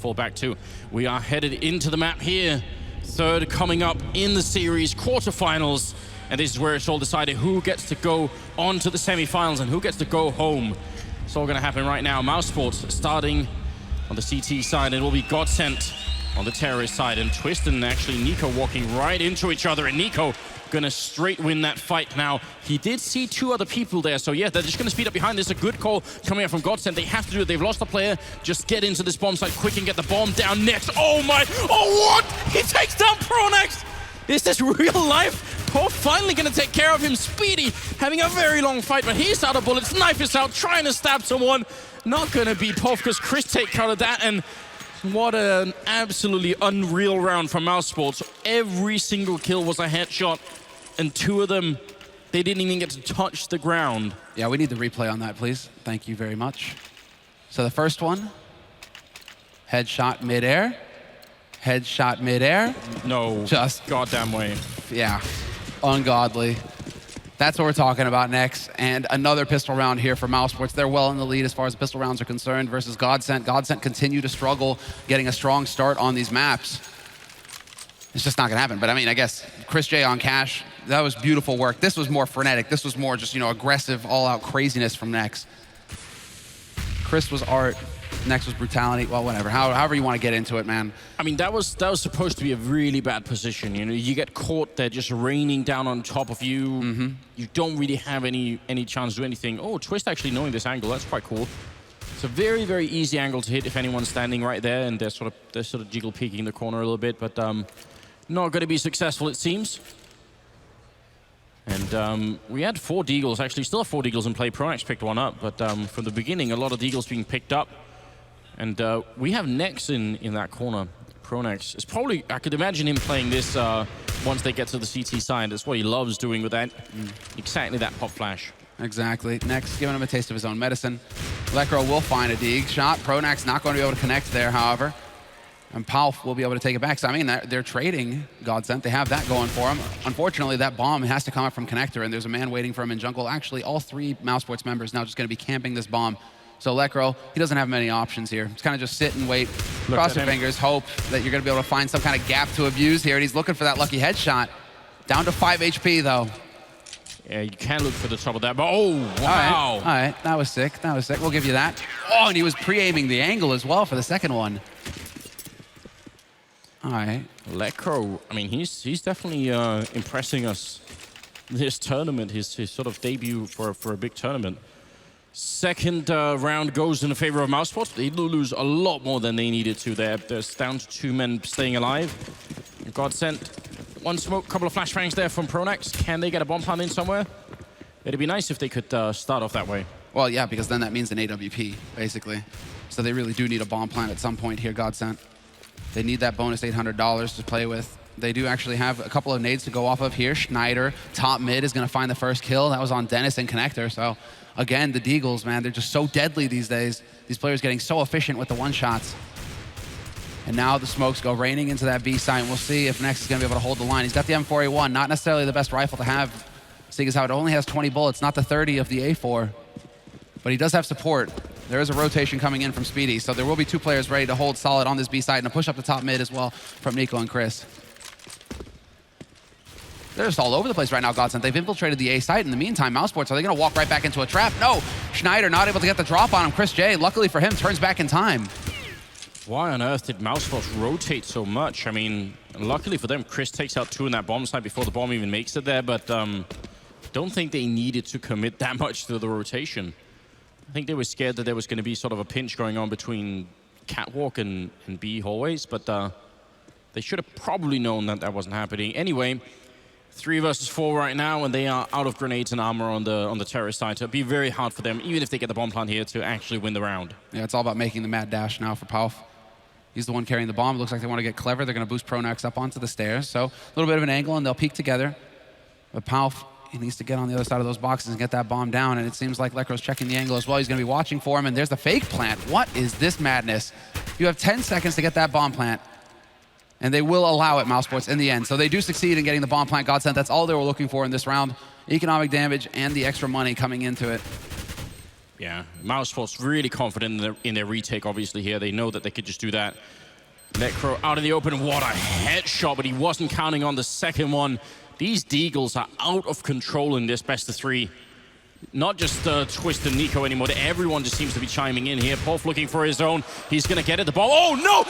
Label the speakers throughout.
Speaker 1: fall back to. We are headed into the map here. Third coming up in the series, quarterfinals. And this is where it's all decided who gets to go on to the semifinals and who gets to go home. It's all gonna happen right now. Mousesports starting on the CT side, and it will be Godsent on the terrorist side, and Twist and actually Nico walking right into each other, and Nico gonna straight win that fight now. He did see two other people there, so yeah, they're just gonna speed up behind. This is a good call coming up from Godsent. They have to do it. They've lost a player. Just get into this bomb site quick and get the bomb down next. Oh my, oh what? He takes down Pronax. Is this real life? Pof finally gonna take care of him. Speedy having a very long fight, but he's out of bullets. Knife is out, trying to stab someone. Not gonna be Pof because Chris take care of that, and what an absolutely unreal round from Mousesports. Every single kill was a headshot, and two of them, they didn't even get to touch the ground.
Speaker 2: Yeah, we need the replay on that, please. Thank you very much. So the first one, headshot midair, headshot midair.
Speaker 1: No,
Speaker 2: just
Speaker 1: goddamn way.
Speaker 2: Yeah, ungodly. That's what we're talking about next. And another pistol round here for Mousesports. They're well in the lead as far as the pistol rounds are concerned versus Godsent. Godsent continue to struggle getting a strong start on these maps. It's just not gonna happen. But I mean, I guess Chris J on Cash, that was beautiful work. This was more frenetic. This was more just, you know, aggressive, all-out craziness from Nex. Chris was art. Next was brutality. Well, whatever. However you want to get into it, man.
Speaker 1: I mean, that was supposed to be a really bad position. You know, you get caught there just raining down on top of you.
Speaker 2: Mm-hmm.
Speaker 1: You don't really have any chance to do anything. Oh, Twist actually knowing this angle. That's quite cool. It's a very, very easy angle to hit if anyone's standing right there, and they're sort of jiggle peeking the corner a little bit, but not going to be successful, it seems. And we had 4 Deagles, actually still have 4 Deagles in play. Pronax picked one up, but from the beginning, a lot of Deagles being picked up. And we have Nex in that corner. Pronax is probably, I could imagine him playing this once they get to the CT side. That's what he loves doing with that. Exactly that pop flash.
Speaker 2: Exactly. Nex giving him a taste of his own medicine. Lekro will find a Deag shot. Pronax not going to be able to connect there, however. And Palf will be able to take it back. So, I mean, they're trading Godsent. They have that going for them. Unfortunately, that bomb has to come up from Connector, and there's a man waiting for him in jungle. Actually, all 3 Mousesports members now just going to be camping this bomb. So Lekro, he doesn't have many options here. He's kind of just sit and wait, cross your fingers, hope that you're going to be able to find some kind of gap to abuse here. And he's looking for that lucky headshot. Down to 5 HP, though.
Speaker 1: Yeah, you can look for the trouble there, but oh, wow.
Speaker 2: All right, that was sick. That was sick. We'll give you that. Oh, and he was pre-aiming the angle as well for the second one. All right.
Speaker 1: Lekro, I mean, he's definitely impressing us this tournament, his sort of debut for a big tournament. Second round goes in the favor of Mousesports. They lose a lot more than they needed to there. There's down to 2 men staying alive. Godsent, 1 smoke, couple of flashbangs there from Pronax. Can they get a bomb plant in somewhere? It'd be nice if they could start off that way.
Speaker 2: Well, yeah, because then that means an AWP, basically. So they really do need a bomb plant at some point here, Godsent. They need that bonus $800 to play with. They do actually have a couple of nades to go off of here. Schneider, top mid, is going to find the first kill. That was on Dennis and Connector. So, again, the Deagles, man, they're just so deadly these days. These players getting so efficient with the one-shots. And now the smokes go raining into that B site. We'll see if Nex is going to be able to hold the line. He's got the M4A1, not necessarily the best rifle to have, seeing as how it only has 20 bullets, not the 30 of the A4. But he does have support. There is a rotation coming in from Speedy, so there will be 2 players ready to hold solid on this B site and a push up the top mid as well from Nico and Chris. They're just all over the place right now, Godsent. They've infiltrated the A site. In the meantime, Mousesports, are they going to walk right back into a trap? No! Schneider not able to get the drop on him. Chris J, luckily for him, turns back in time.
Speaker 1: Why on earth did Mousesports rotate so much? I mean, luckily for them, Chris takes out 2 in that bomb site before the bomb even makes it there, but don't think they needed to commit that much to the rotation. I think they were scared that there was going to be sort of a pinch going on between Catwalk and B hallways, but they should have probably known that that wasn't happening. Anyway, 3 versus 4 right now, and they are out of grenades and armor on the terrorist side. So it'll be very hard for them, even if they get the bomb plant here, to actually win the round.
Speaker 2: Yeah, it's all about making the mad dash now for Pauf. He's the one carrying the bomb. It looks like they want to get clever. They're going to boost Pronax up onto the stairs. So a little bit of an angle, and they'll peek together. But Pauf, he needs to get on the other side of those boxes and get that bomb down. And it seems like Lekro's checking the angle as well. He's going to be watching for him. And there's the fake plant. What is this madness? You have 10 seconds to get that bomb plant. And they will allow it, Mousesports, in the end. So they do succeed in getting the bomb plant. Godsent, that's all they were looking for in this round. Economic damage and the extra money coming into it.
Speaker 1: Yeah, Mousesports really confident in their retake, obviously, here. They know that they could just do that. Lecro out in the open, what a headshot, but he wasn't counting on the second one. These Deagles are out of control in this best of 3. Not just Twist and Nico anymore, everyone just seems to be chiming in here. Polf looking for his own, he's gonna get it, the bomb, oh no!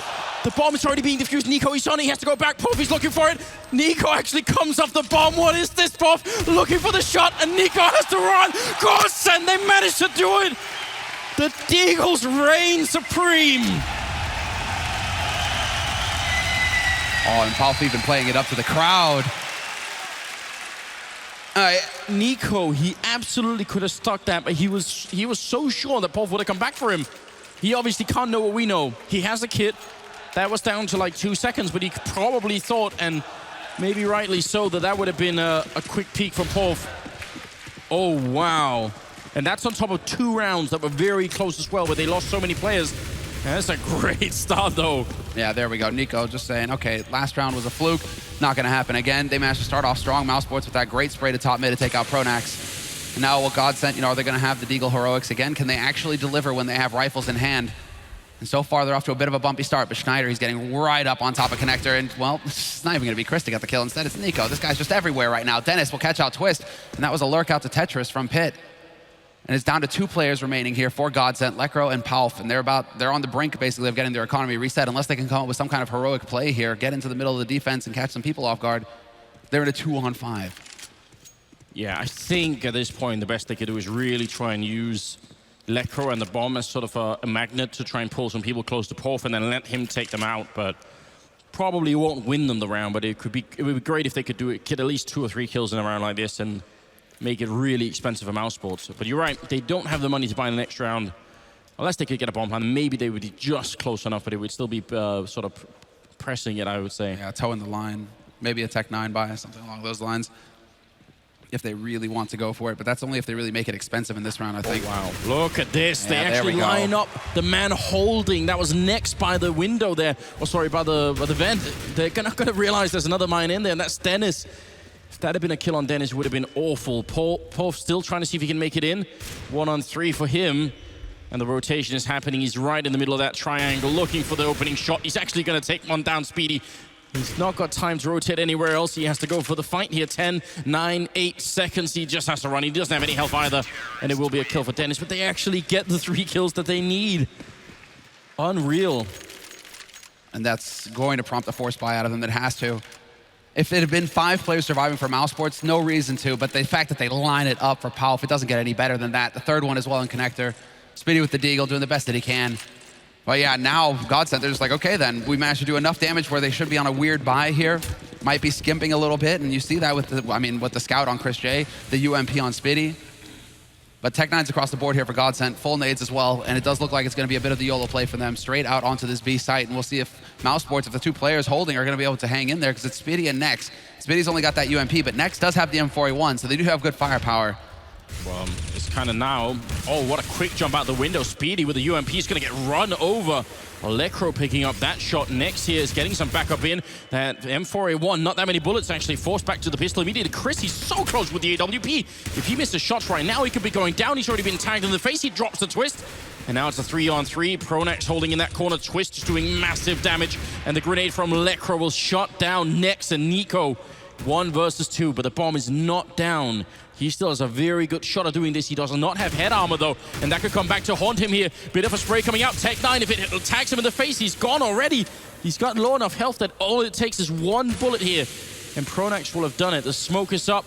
Speaker 1: The bomb is already being defused, Nico, he's on it, he has to go back, Polf, he's looking for it. Nico actually comes off the bomb, what is this, Polf? Looking for the shot, and Nico has to run! Godsent, they managed to do it! The Deagles reign supreme!
Speaker 2: Oh, and Polf even playing it up to the crowd.
Speaker 1: Nico, he absolutely could have stuck that, but he was so sure that Polf would have come back for him. He obviously can't know what we know. He has a kit. That was down to like 2 seconds, but he probably thought, and maybe rightly so, that would have been a quick peek from Polf. Oh, wow. And that's on top of 2 rounds that were very close as well, where they lost so many players. That's a great start, though.
Speaker 2: Yeah, there we go. Nico just saying, okay, last round was a fluke. Not going to happen again. They managed to start off strong. Mousesports with that great spray to top mid to take out Pronax. And now what Godsent, are they going to have the Deagle heroics again? Can they actually deliver when they have rifles in hand? And so far, they're off to a bit of a bumpy start, but Schneider, he's getting right up on top of Connector. And, well, it's not even going to be Chris to get the kill. Instead, it's Nico. This guy's just everywhere right now. Dennis will catch out Twist. And that was a lurk out to Tetris from Pit. And it's down to 2 players remaining here for Godsent, Lecro and Palf, and they're on the brink basically of getting their economy reset unless they can come up with some kind of heroic play here, get into the middle of the defense and catch some people off guard. They're in a 2-on-5.
Speaker 1: Yeah, I think at this point the best they could do is really try and use Lecro and the bomb as sort of a magnet to try and pull some people close to Palf and then let him take them out, but probably won't win them the round, but it would be great if they could get at least 2 or 3 kills in a round like this and make it really expensive for Mousesports. But you're right, they don't have the money to buy the next round. Unless they could get a bomb plan, maybe they would be just close enough, but it would still be sort of pressing it, I would say.
Speaker 2: Yeah, toeing the line. Maybe a Tech 9 buy, something along those lines. If they really want to go for it, but that's only if they really make it expensive in this round, I think.
Speaker 1: Oh, wow, look at this.
Speaker 2: Yeah,
Speaker 1: they actually line up the man holding. That was next by the window there. Oh, sorry, by the vent. They're not going to realize there's another mine in there, and that's Dennis. If that had been a kill on Dennis, it would have been awful. Paul still trying to see if he can make it in. 1-on-3 for him. And the rotation is happening. He's right in the middle of that triangle, looking for the opening shot. He's actually going to take one down, Speedy. He's not got time to rotate anywhere else. He has to go for the fight here. 10, 9, 8 seconds. He just has to run. He doesn't have any health either. And it will be a kill for Dennis. But they actually get the 3 kills that they need. Unreal.
Speaker 2: And that's going to prompt a force buy out of them that has to. If it had been 5 players surviving for Mousesports, no reason to, but the fact that they line it up for Palf, it doesn't get any better than that. The third one as well in Connector. Speedy with the Deagle, doing the best that he can. But yeah, now Godsent, they're just like, okay then, we managed to do enough damage where they should be on a weird buy here. Might be skimping a little bit, and you see that with the scout on Chris J, the UMP on Speedy. But Tech 9's across the board here for Godsent, full nades as well, and it does look like it's going to be a bit of the YOLO play for them, straight out onto this B site, and we'll see if Mousesports, if the 2 players holding are going to be able to hang in there, because it's Speedy and Nex. Speedy's only got that UMP, but Nex does have the M4A1, so they do have good firepower.
Speaker 1: Well, it's kind of now. Oh, what a quick jump out the window. Speedy with the UMP is going to get run over. Electro picking up that shot. Next here is getting some backup in. That M4A1, not that many bullets actually forced back to the pistol immediately. Chris, he's so close with the AWP. If he misses shots right now, he could be going down. He's already been tagged in the face. He drops the Twist. And now it's a 3-on-3. Pronax holding in that corner. Twist just doing massive damage. And the grenade from Electro will shut down Nex and Nico. 1 versus 2, but the bomb is not down. He still has a very good shot of doing this. He does not have head armor, though, and that could come back to haunt him here. Bit of a spray coming out. Tech 9, if it tags him in the face, he's gone already. He's got low enough health that all it takes is 1 bullet here, and Pronax will have done it. The smoke is up.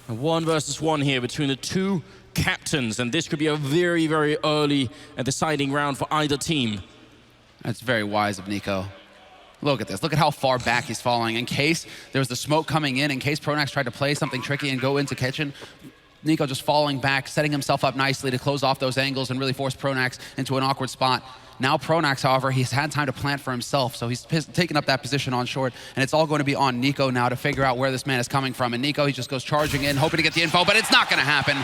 Speaker 1: A 1 versus 1 here between the 2 captains, and this could be a very, very early and deciding round for either team.
Speaker 2: That's very wise of Nico. Look at this. Look at how far back he's falling. In case there was the smoke coming in case Pronax tried to play something tricky and go into kitchen, Nico just falling back, setting himself up nicely to close off those angles and really force Pronax into an awkward spot. Now Pronax, however, he's had time to plant for himself, so he's taken up that position on short, and it's all going to be on Nico now to figure out where this man is coming from. And Nico, he just goes charging in, hoping to get the info, but it's not going to happen.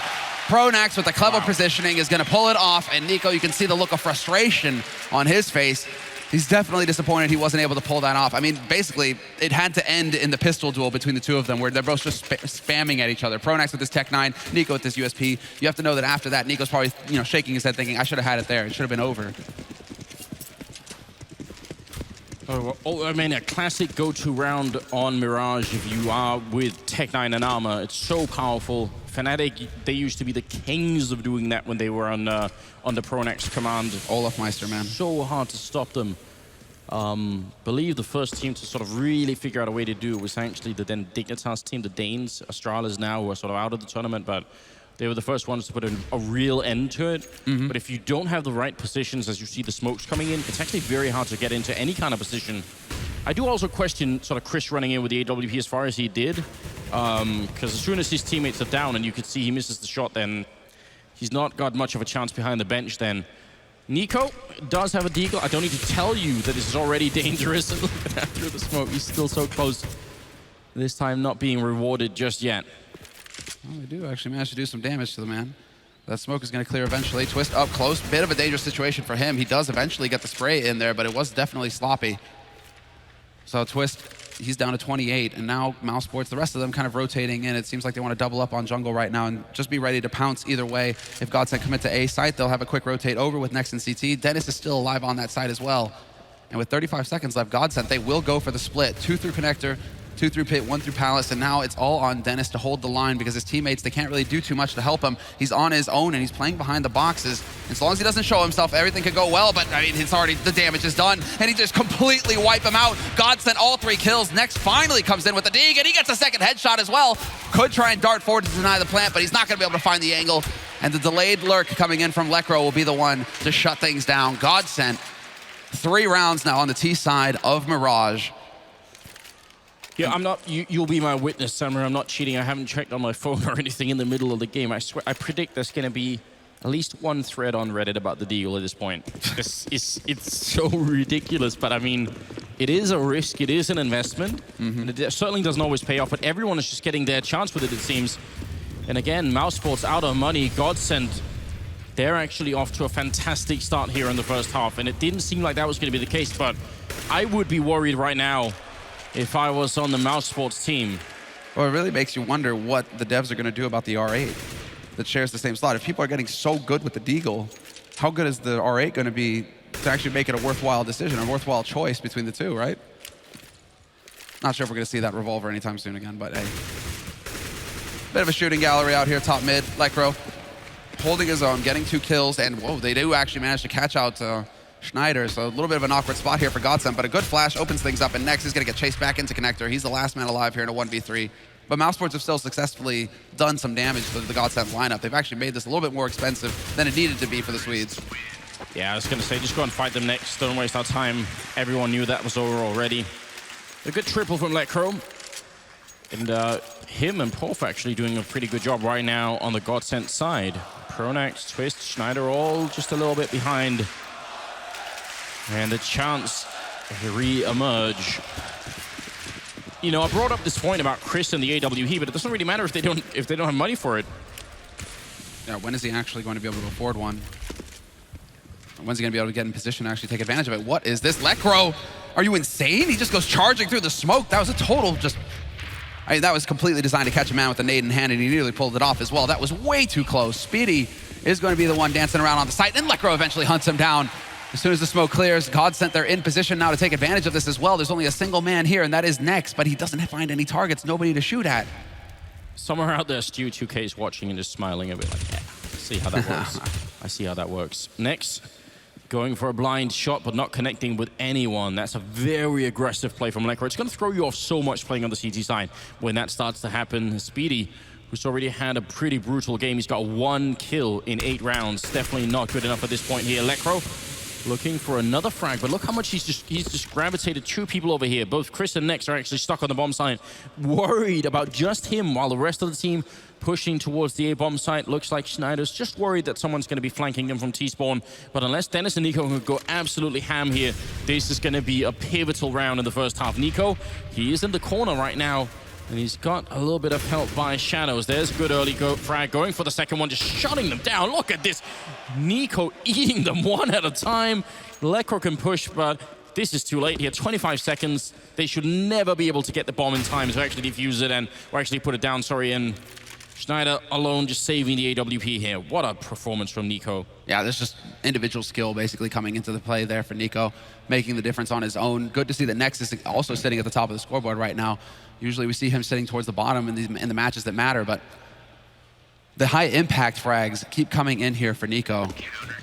Speaker 2: Pronax, with the clever positioning, is going to pull it off, and Nico, you can see the look of frustration on his face. He's definitely disappointed he wasn't able to pull that off. I mean, basically, it had to end in the pistol duel between the two of them where they're both just spamming at each other. Pronax with his Tech 9, Nico with his USP. You have to know that after that, Nico's probably, you know, shaking his head thinking, I should have had it there. It should have been over.
Speaker 1: Oh, I mean, a classic go-to round on Mirage if you are with Tech 9 and armor. It's so powerful. Fnatic, they used to be the kings of doing that when they were on the Pronax command.
Speaker 2: Olaf Meister, man.
Speaker 1: So hard to stop them. Believe the first team to sort of really figure out a way to do it was actually the then Dignitas team, the Danes. Astralis now who are sort of out of the tournament, but they were the first ones to put a real end to it. But if you don't have the right positions as you see the smokes coming in, it's actually very hard to get into any kind of position. I do also question sort of Chris running in with the AWP as far as he did, because as soon as his teammates are down and you could see he misses the shot, then he's not got much of a chance behind the bench then. Nico does have a deagle. I don't need to tell you that this is already dangerous. Look at that through the smoke. He's still so close. This time not being rewarded just yet.
Speaker 2: Well, they do actually manage to do some damage to the man. That smoke is going to clear eventually. Twist up close. Bit of a dangerous situation for him. He does eventually get the spray in there, but it was definitely sloppy. So Twist, he's down to 28, and now Mousesports, the rest of them kind of rotating in. It seems like they want to double up on jungle right now and just be ready to pounce either way. If Godsent commit to A site, they'll have a quick rotate over with Next and CT. Dennis is still alive on that side as well. And with 35 seconds left, Godsent, they will go for the split. 2 through connector, 2 through pit, 1 through palace, and now it's all on Dennis to hold the line because his teammates, they can't really do too much to help him. He's on his own and he's playing behind the boxes. As long as he doesn't show himself, everything could go well, but I mean, it's already, the damage is done, and he just completely wipe him out. Godsent all 3 kills. Next finally comes in with the dig, and he gets a second headshot as well. Could try and dart forward to deny the plant, but he's not gonna be able to find the angle. And the delayed lurk coming in from Lekro will be the one to shut things down. Godsent, 3 rounds now on the T side of Mirage.
Speaker 1: Yeah, I'm not, you'll be my witness, Summer. I'm not cheating. I haven't checked on my phone or anything in the middle of the game. I swear, I predict there's going to be at least 1 thread on Reddit about the deal at this point. It's so ridiculous, but I mean, it is a risk, it is an investment, and it certainly doesn't always pay off, but everyone is just getting their chance with it seems. And again, Mousesports out of money, Godsent, they're actually off to a fantastic start here in the first half, and it didn't seem like that was going to be the case, but I would be worried right now if I was on the Mousesports team.
Speaker 2: Well, it really makes you wonder what the devs are going to do about the R8 that shares the same slot. If people are getting so good with the deagle, how good is the R8 going to be to actually make it a worthwhile decision, a worthwhile choice between the two, right? Not sure if we're going to see that revolver anytime soon again, but hey. Bit of a shooting gallery out here, top mid. Lekro holding his own, getting 2 kills, and whoa, they do actually manage to catch out Schneider, so a little bit of an awkward spot here for Godsent, but a good flash opens things up, and Next is going to get chased back into connector. He's the last man alive here in a 1v3. But Mousesports have still successfully done some damage to the Godsent lineup. They've actually made this a little bit more expensive than it needed to be for the Swedes.
Speaker 1: Yeah, I was going to say, just go and fight them next. Don't waste our time. Everyone knew that was over already. A good triple from Lekro. And him and Porf actually doing a pretty good job right now on the Godsent side. Pronax, Twist, Schneider all just a little bit behind. And a chance to re-emerge. You know, I brought up this point about Chris and the AWP, but it doesn't really matter if they don't have money for it.
Speaker 2: Yeah, when is he actually going to be able to afford one? When's he going to be able to get in position to actually take advantage of it? What is this? Lekro, are you insane? He just goes charging through the smoke. That was a total just... I mean, that was completely designed to catch a man with a nade in hand, and he nearly pulled it off as well. That was way too close. Speedy is going to be the one dancing around on the site, and Lekro eventually hunts him down. As soon as the smoke clears, Godsent, they're in position now to take advantage of this as well. There's only a single man here, and that is Next, but he doesn't find any targets, nobody to shoot at.
Speaker 1: Somewhere out there, Stu 2K is watching and just smiling a bit like, yeah, I see how that works. I see how that works. Next, going for a blind shot, but not connecting with anyone. That's a very aggressive play from Lekro. It's going to throw you off so much playing on the CT side when that starts to happen. Speedy, who's already had a pretty brutal game. He's got 1 kill in 8 rounds. Definitely not good enough at this point here. Lekro looking for another frag, but look how much he's just gravitated 2 people over here. Both Chris and Next are actually stuck on the bomb site, worried about just him, while the rest of the team pushing towards the A-bomb site. Looks like Schneider's just worried that someone's going to be flanking them from T-spawn, but unless Dennis and Nico can go absolutely ham here, this is going to be a pivotal round in the first half. Nico, he is in the corner right now, and he's got a little bit of help by Shadows. There's a good early frag, going for the second one, just shutting them down. Look at this. Nico eating them one at a time. Lekro can push, but this is too late here. 25 seconds. They should never be able to get the bomb in time to actually defuse it or actually put it down, sorry, and Schneider alone just saving the AWP here. What a performance from Nico.
Speaker 2: Yeah, there's just individual skill basically coming into the play there for Nico, making the difference on his own. Good to see that Nex is also sitting at the top of the scoreboard right now. Usually we see him sitting towards the bottom in the matches that matter, but the high impact frags keep coming in here for Nico.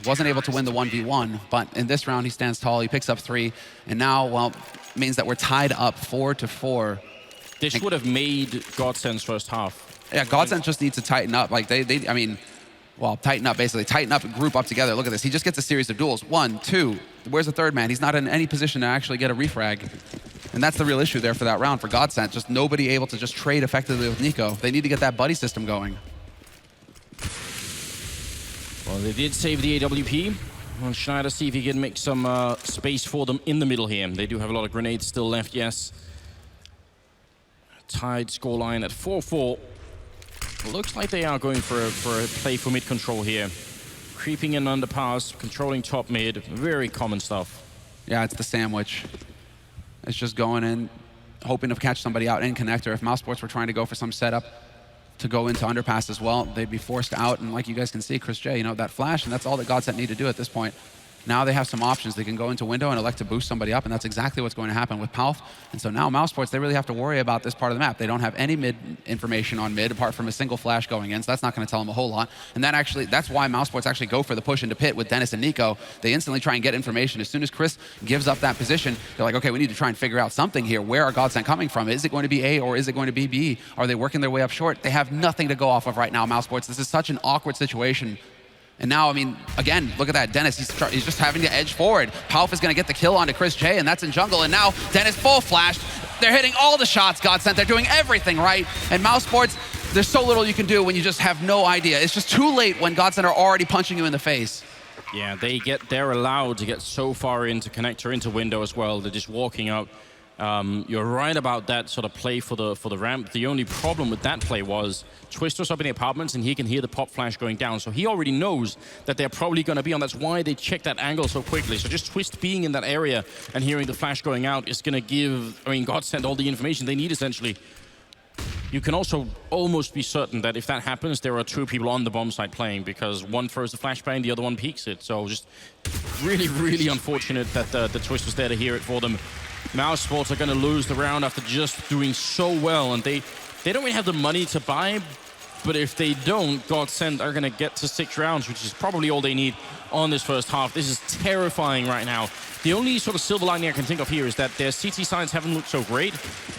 Speaker 2: Wasn't able to win the 1v1, but in this round he stands tall, he picks up 3, and now, well, means that we're tied up 4-4.
Speaker 1: This would have made Godsent's first half.
Speaker 2: Yeah, Godsent just needs to tighten up. Like I mean, well, tighten up basically. Tighten up and group up together. Look at this. He just gets a series of duels. 1, 2. Where's the third man? He's not in any position to actually get a refrag. And that's the real issue there for that round for Godsent. Just nobody able to just trade effectively with Nico. They need to get that buddy system going.
Speaker 1: Well, they did save the AWP. Well, Schneider, see if he can make some space for them in the middle here. They do have a lot of grenades still left, yes. Tied scoreline at 4-4. Looks like they are going for a play for mid control here. Creeping in underpass, controlling top mid, very common stuff.
Speaker 2: Yeah, it's the sandwich. It's just going in, hoping to catch somebody out in connector. If Mousesports were trying to go for some setup to go into underpass as well, they'd be forced out. And like you guys can see, Chris J, you know, that flash, and that's all that Godsent need to do at this point. Now they have some options. They can go into window and elect to boost somebody up, and that's exactly what's going to happen with Palf. And so now Mousesports, they really have to worry about this part of the map. They don't have any mid information on mid apart from a single flash going in, so that's not going to tell them a whole lot. And that's why Mousesports actually go for the push into pit with Dennis and Nico. They instantly try and get information. As soon as Chris gives up that position, they're like, okay, we need to try and figure out something here. Where are Godsent coming from? Is it going to be A or is it going to be B? Are they working their way up short? They have nothing to go off of right now, Mousesports. This is such an awkward situation. And now, I mean, again, look at that. Dennis, he's just having to edge forward. Palf is going to get the kill onto Chris J, and that's in jungle. And now, Dennis full flashed. They're hitting all the shots, Godsent. They're doing everything right. And Mousesports, there's so little you can do when you just have no idea. It's just too late when Godsent are already punching you in the face.
Speaker 1: Yeah, they're allowed to get so far into connector, into window as well. They're just walking up. You're right about that sort of play for the ramp. The only problem with that play was Twister's up in the apartments and he can hear the pop flash going down. So he already knows that they're probably going to be on. That's why they check that angle so quickly. So just Twist being in that area and hearing the flash going out is going to give, I mean, Godsent all the information they need essentially. You can also almost be certain that if that happens, there are 2 people on the bomb site playing because one throws the flashbang, the other one peeks it. So just really, really unfortunate that the Twist was there to hear it for them. Mousesports are going to lose the round after just doing so well, and they don't really have the money to buy, but if they don't, Godsent are going to get to 6 rounds, which is probably all they need on this first half. This is terrifying right now. The only sort of silver lining I can think of here is that their CT sides haven't looked so great,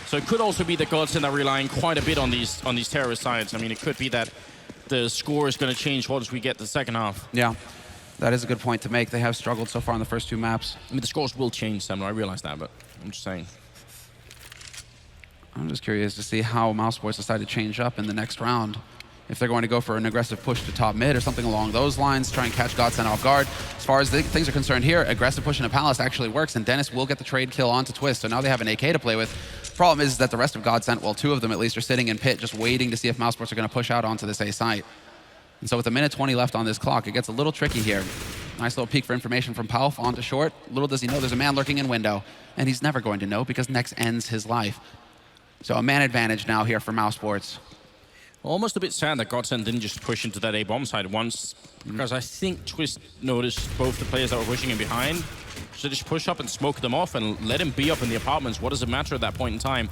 Speaker 1: so it could also be that Godsent are relying quite a bit on these terrorist sides. I mean, it could be that the score is going to change once we get to the second half.
Speaker 2: Yeah. That is a good point to make. They have struggled so far in the first 2 maps.
Speaker 1: I mean, the scores will change, Samuel. I realize that, but I'm just saying.
Speaker 2: I'm just curious to see how Mousesports decide to change up in the next round. If they're going to go for an aggressive push to top mid or something along those lines, try and catch Godsent off guard. As far as things are concerned here, aggressive push into Palace actually works, and Dennis will get the trade kill onto Twist. So now they have an AK to play with. Problem is that the rest of Godsent, well, 2 of them at least, are sitting in pit just waiting to see if Mousesports are going to push out onto this A site. And so with 1:20 left on this clock, it gets a little tricky here. Nice little peek for information from Palf onto short. Little does he know there's a man lurking in window. And he's never going to know because Nex ends his life. So a man advantage now here for Mousesports.
Speaker 1: Almost a bit sad that Godsent didn't just push into that A bomb side once, because I think Twist noticed both the players that were pushing him behind. So just push up and smoke them off and let him be up in the apartments. What does it matter at that point in time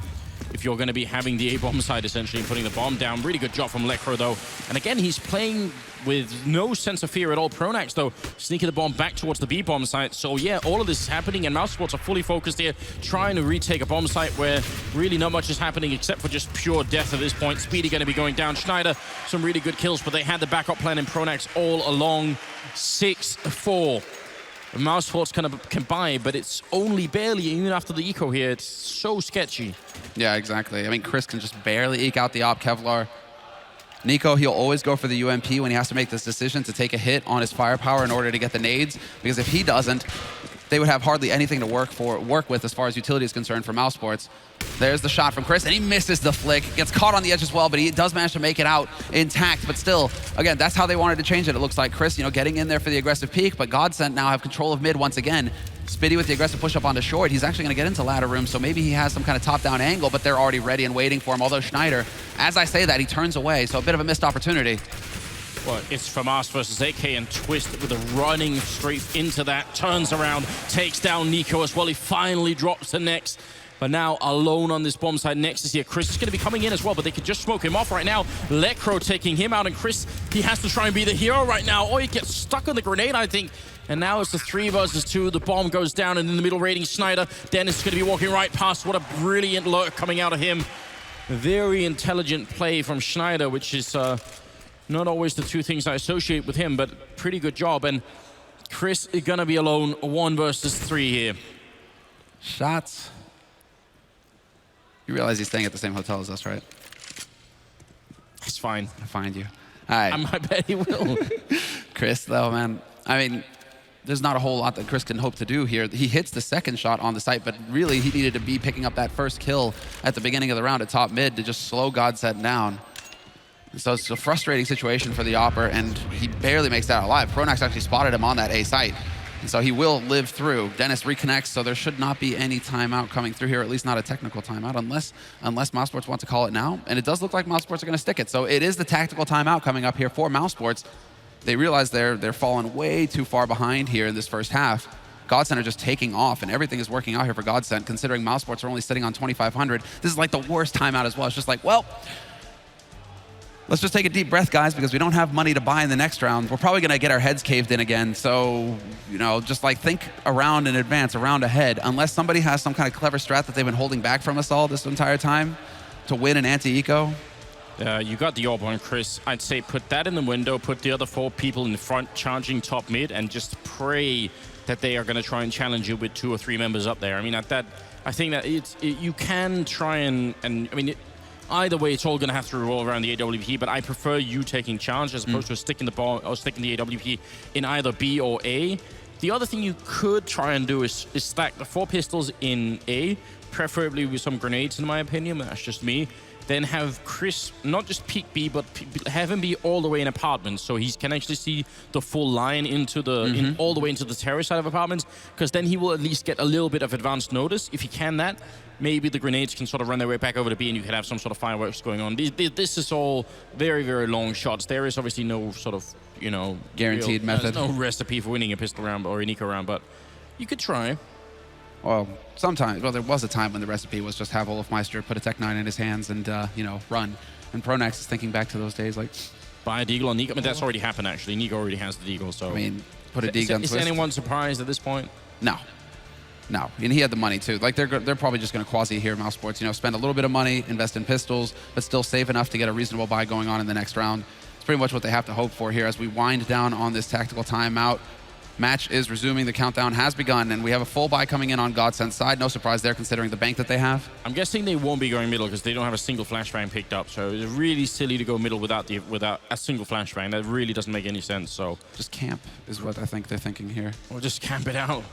Speaker 1: if you're going to be having the A bomb side essentially and putting the bomb down? Really good job from Lekro though. And again, he's playing with no sense of fear at all. Pronax though, sneaking the bomb back towards the B bomb site. So yeah, all of this is happening and Mousesports are fully focused here, trying to retake a bomb site where really not much is happening except for just pure death at this point. Speedy going to be going down. Schneider, some really good kills, but they had the backup plan in Pronax all along. 6-4. Mousesports can buy, but it's only barely, even after the eco here. It's so sketchy.
Speaker 2: Yeah, exactly. I mean, Chris can just barely eke out the op Kevlar. Nico, he'll always go for the UMP when he has to make this decision to take a hit on his firepower in order to get the nades, because if he doesn't, they would have hardly anything to work with as far as utility is concerned for Mousesports. There's the shot from Chris, and he misses the flick. Gets caught on the edge as well, but he does manage to make it out intact. But still, again, that's how they wanted to change it. It looks like Chris, getting in there for the aggressive peak, but Godsent now have control of mid once again. Spitty with the aggressive push-up onto short. He's actually going to get into ladder room, so maybe he has some kind of top-down angle, but they're already ready and waiting for him. Although Schneider, as I say that, he turns away, so a bit of a missed opportunity.
Speaker 1: Well, it's FAMAS versus AK, and Twist with a running straight into that, turns around, takes down Nico as well. He finally drops the Nex, but now alone on this bomb side. Next is here. Chris is going to be coming in as well, but they could just smoke him off right now. Lecro taking him out, and Chris, he has to try and be the hero right now, or he gets stuck on the grenade, I think. And now it's the 3 versus 2. The bomb goes down, and in the middle raiding Schneider. Dennis is going to be walking right past. What a brilliant lurk coming out of him. Very intelligent play from Schneider, which is not always the 2 things I associate with him, but pretty good job. And Chris is going to be alone, 1 versus 3 here.
Speaker 2: Shots. You realize he's staying at the same hotel as us, right?
Speaker 1: It's fine.
Speaker 2: I'll find you. All right.
Speaker 1: I bet he will.
Speaker 2: Chris, though, man, I mean, there's not a whole lot that Chris can hope to do here. He hits the second shot on the site, but really he needed to be picking up that first kill at the beginning of the round at top mid to just slow Godsent down. So it's a frustrating situation for the Opper, and he barely makes that out alive. Pronax actually spotted him on that A site, and so he will live through. Dennis reconnects, so there should not be any timeout coming through here, at least not a technical timeout, unless Mousesports want to call it now. And it does look like Mousesports are going to stick it. So it is the tactical timeout coming up here for Mousesports. They realize they're falling way too far behind here in this first half. Godsent are just taking off, and everything is working out here for Godsent, considering Mousesports are only sitting on 2,500. This is like the worst timeout as well. It's just like, well, let's just take a deep breath, guys, because we don't have money to buy in the next round. We're probably going to get our heads caved in again. So, you know, just like think around in advance, around ahead, unless somebody has some kind of clever strat that they've been holding back from us all this entire time to win an anti-eco.
Speaker 1: You got the orb on Chris. I'd say put that in the window, put the other 4 people in the front charging top mid, and just pray that they are going to try and challenge you with 2 or 3 members up there. I mean, I think that you can try and I mean, either way, it's all going to have to revolve around the AWP, but I prefer you taking charge as opposed to sticking the ball or sticking the AWP in either B or A. The other thing you could try and do is stack the 4 pistols in A, preferably with some grenades, in my opinion. That's just me. Then have Chris not just peek B, but have him be all the way in apartments, so he can actually see the full line into the all the way into the terrace side of apartments, because then he will at least get a little bit of advanced notice. If he can that, maybe the grenades can sort of run their way back over to B, and you can have some sort of fireworks going on. This is all very, very long shots. There is obviously no sort of, you know,
Speaker 2: guaranteed method.
Speaker 1: There's no recipe for winning a pistol round or an eco round, but you could try.
Speaker 2: Well, sometimes, well, there was a time when the recipe was just have Olafmeister put a Tech 9 in his hands and, you know, run. And Pronax is thinking back to those days like...
Speaker 1: Buy a Deagle on Nico. I mean, that's already happened, actually. Nico already has the Deagle, so...
Speaker 2: I mean, put a Deagle on Twist.
Speaker 1: Is anyone surprised at this point?
Speaker 2: No. No. And he had the money, too. Like, they're probably just going to quasi here, Mousesports. You know, spend a little bit of money, invest in pistols, but still save enough to get a reasonable buy going on in the next round. It's pretty much what they have to hope for here as we wind down on this tactical timeout. Match is resuming. The countdown has begun, and we have a full buy coming in on Godsent's side. No surprise there, considering the bank that they have.
Speaker 1: I'm guessing they won't be going middle because they don't have a single flashbang picked up. So it's really silly to go middle without a single flashbang. That really doesn't make any sense. So
Speaker 2: just camp is what I think they're thinking here.
Speaker 1: Or just camp it out.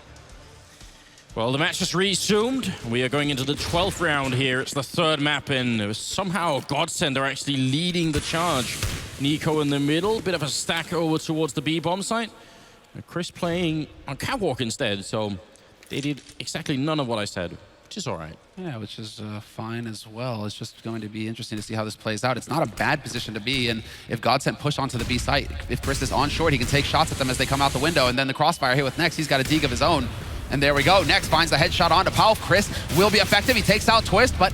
Speaker 1: Well, the match just resumed. We are going into the 12th round here. It's the 3rd map, and somehow Godsent are actually leading the charge. Nico in the middle, bit of a stack over towards the B bomb site. Chris playing on Catwalk instead, so they did exactly none of what I said, which is all right.
Speaker 2: Yeah, which is fine as well. It's just going to be interesting to see how this plays out. It's not a bad position to be in. If Godsent push onto the B site, if Chris is on short, he can take shots at them as they come out the window, and then the crossfire here with Nex, he's got a Deke of his own. And there we go. Nex finds the headshot onto Powell. Chris will be effective. He takes out Twist, but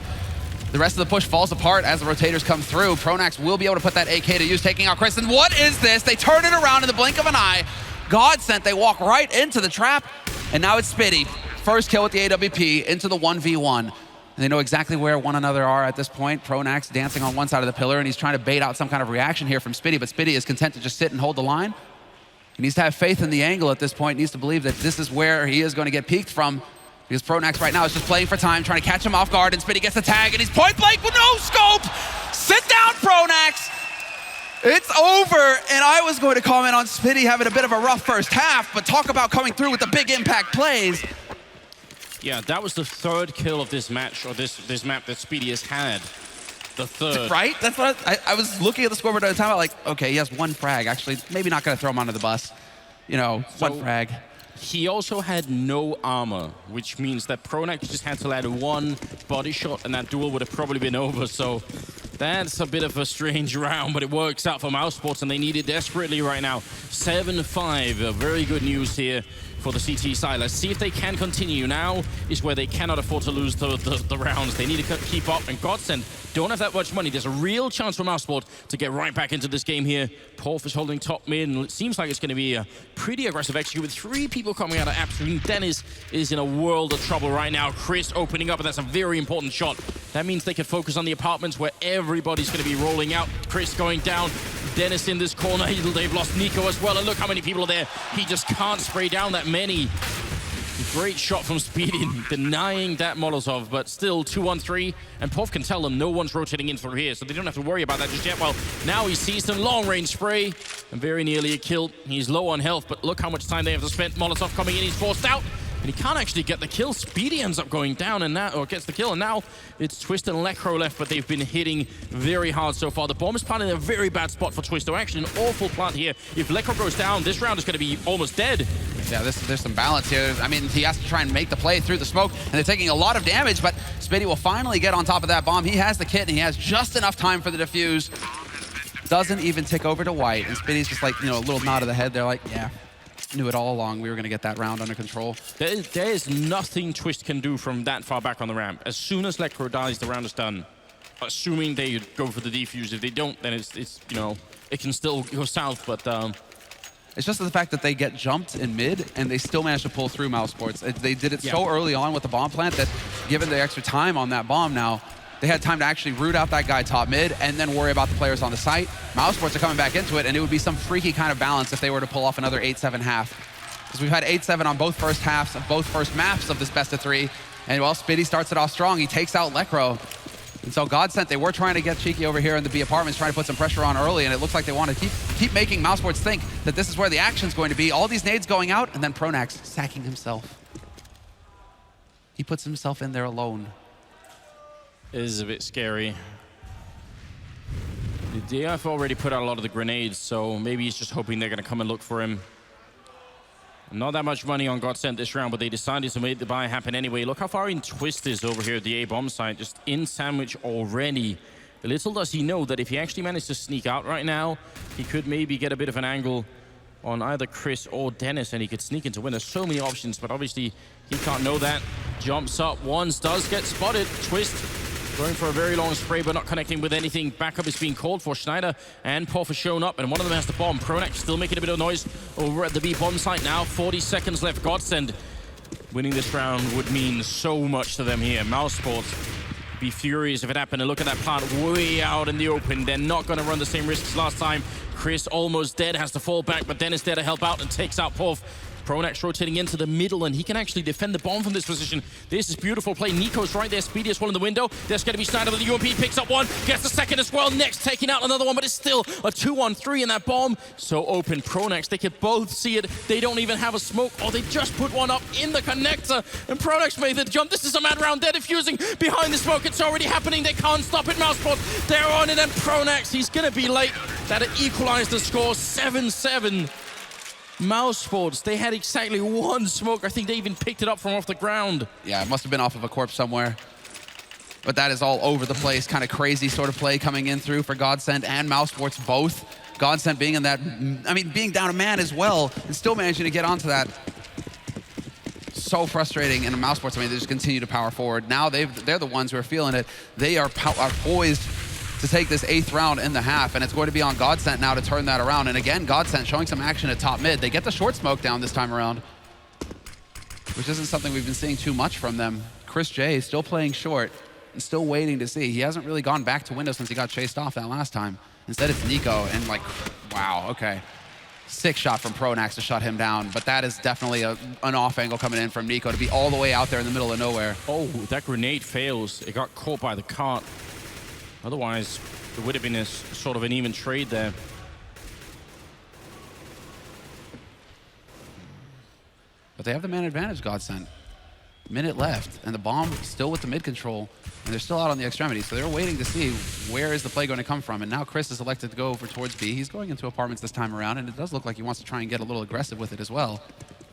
Speaker 2: the rest of the push falls apart as the rotators come through. Pronax will be able to put that AK to use, taking out Chris. And what is this? They turn it around in the blink of an eye. Godsent, they walk right into the trap, and now it's Spitty. First kill with the AWP into the 1v1. And they know exactly where one another are at this point. Pronax dancing on one side of the pillar, and he's trying to bait out some kind of reaction here from Spitty, but Spitty is content to just sit and hold the line. He needs to have faith in the angle at this point. He needs to believe that this is where he is going to get peeked from, because Pronax right now is just playing for time, trying to catch him off guard, and Spitty gets the tag, and he's point blank with no scope! Sit down, Pronax! It's over, and I was going to comment on Spitty having a bit of a rough first half, but talk about coming through with the big impact plays.
Speaker 1: Yeah, that was the 3rd kill of this match, or this map that Spitty has had. The 3rd.
Speaker 2: Right? That's what I was looking at the scoreboard at the time, like, okay, he has 1 frag. Actually, maybe not going to throw him under the bus. You know, so, 1 frag.
Speaker 1: he also had no armor, which means that Pronax just had to land one body shot, and that duel would have probably been over. So that's a bit of a strange round, but it works out for Mousesports, and they need it desperately right now. 7-5, very good news here for the CT side. Let's see if they can continue. Now is where they cannot afford to lose the rounds. They need to keep up, and Godsent don't have that much money. There's a real chance for Mousesports to get right back into this game here. Porf is holding top mid, and it seems like it's going to be a pretty aggressive execute with 3 people coming out of Absolute. Dennis is in a world of trouble right now. Chris opening up, and that's a very important shot. That means they can focus on the apartments where everybody's going to be rolling out. Chris going down. Dennis in this corner. They've lost Nico as well, and look how many people are there. He just can't spray down that many. Great shot from Speedy, denying that Molotov, but still 2-1-3, and Porf can tell them no one's rotating in through here, so they don't have to worry about that just yet. Well, now he sees them, long-range spray, and very nearly a kill. He's low on health, but look how much time they have to spend. Molotov coming in, he's forced out, and he can't actually get the kill. Speedy ends up going down, and now, or gets the kill, and now it's Twist and Lekro left, but they've been hitting very hard so far. The bomb is planted in a very bad spot for Twisto. Actually, an awful plant here. If Lekro goes down, this round is going to be almost dead.
Speaker 2: Yeah, there's some balance here. I mean, he has to try and make the play through the smoke, and they're taking a lot of damage, but Speedy will finally get on top of that bomb. He has the kit, and he has just enough time for the defuse. Doesn't even tick over to White, and Speedy's just like, you know, a little nod of the head. They're like, yeah, knew it all along. We were going to get that round under control.
Speaker 1: There is nothing Twist can do from that far back on the ramp. As soon as Lekro dies, the round is done. Assuming they go for the defuse. If they don't, then it's you know, it can still go south, but
Speaker 2: it's just the fact that they get jumped in mid, and they still manage to pull through Mousesports. They did it so early on with the bomb plant that, given the extra time on that bomb now, they had time to actually root out that guy top mid and then worry about the players on the site. Mousesports are coming back into it, and it would be some freaky kind of balance if they were to pull off another 8-7 half. Because we've had 8-7 on both first halves of both first maps of this best of 3. And, well, Spitty starts it off strong. He takes out Lekro. And so Godsent, they were trying to get cheeky over here in the B apartments, trying to put some pressure on early, and it looks like they want to keep making Mousesports think that this is where the action's going to be. All these nades going out, and then Pronax sacking himself. He puts himself in there alone.
Speaker 1: It is a bit scary. The DF already put out a lot of the grenades, so maybe he's just hoping they're going to come and look for him. Not that much money on Godsent this round, but they decided to make the buy happen anyway. Look how far in Twist is over here at the A-bomb site, just in sandwich already. Little does he know that if he actually managed to sneak out right now, he could maybe get a bit of an angle on either Chris or Dennis, and he could sneak into win. There's so many options, but obviously he can't know that. Jumps up once, does get spotted. Twist going for a very long spray, but not connecting with anything. Backup is being called for. Schneider and Porf are shown up, and one of them has the bomb. Pronax still making a bit of noise over at the B bomb site now. 40 seconds left. Godsend winning this round would mean so much to them here. Mousesports be furious if it happened. And look at that plant way out in the open. They're not going to run the same risks last time. Chris almost dead, has to fall back, but Dennis there to help out and takes out Porf. Pronax rotating into the middle, and he can actually defend the bomb from this position. This is beautiful play. Nico's right there. Speedy as well in the window. There's going to be Schneider with the UMP. Picks up one. Gets the second as well. Next, taking out another one, but it's still a 2-on-3 in that bomb. So open. Pronax, they could both see it. They don't even have a smoke, or they just put one up in the connector. And Pronax made the jump. This is a mad round. They're defusing behind the smoke. It's already happening. They can't stop it. Mousesports, they're on it. And Pronax, he's going to be late. That equalized the score. 7-7. Mousesports, they had exactly one smoke. I think they even picked it up from off the ground.
Speaker 2: Yeah, it must have been off of a corpse somewhere. But that is all over the place, kind of crazy sort of play coming in through for Godsent and Mousesports both. Godsent being in that, I mean, being down a man as well, and still managing to get onto that. So frustrating. And Mousesports, I mean, they just continue to power forward. Now they're the ones who are feeling it. They are poised to take this 8th round in the half, and it's going to be on Godsent now to turn that around. And again, Godsent showing some action at top mid. They get the short smoke down this time around, which isn't something we've been seeing too much from them. Chris J still playing short and still waiting to see. He hasn't really gone back to window since he got chased off that last time. Instead, it's Nico, and like, wow, okay. 6 shot from Pronax to shut him down, but that is definitely an off angle coming in from Nico to be all the way out there in the middle of nowhere.
Speaker 1: Oh, that grenade fails. It got caught by the cart. Otherwise, it would have been a sort of an even trade there.
Speaker 2: But they have the man advantage, Godsent. Minute left, and the bomb still with the mid control, and they're still out on the extremity, so they're waiting to see where is the play going to come from. And now Chris is elected to go over towards B. He's going into apartments this time around, and it does look like he wants to try and get a little aggressive with it as well.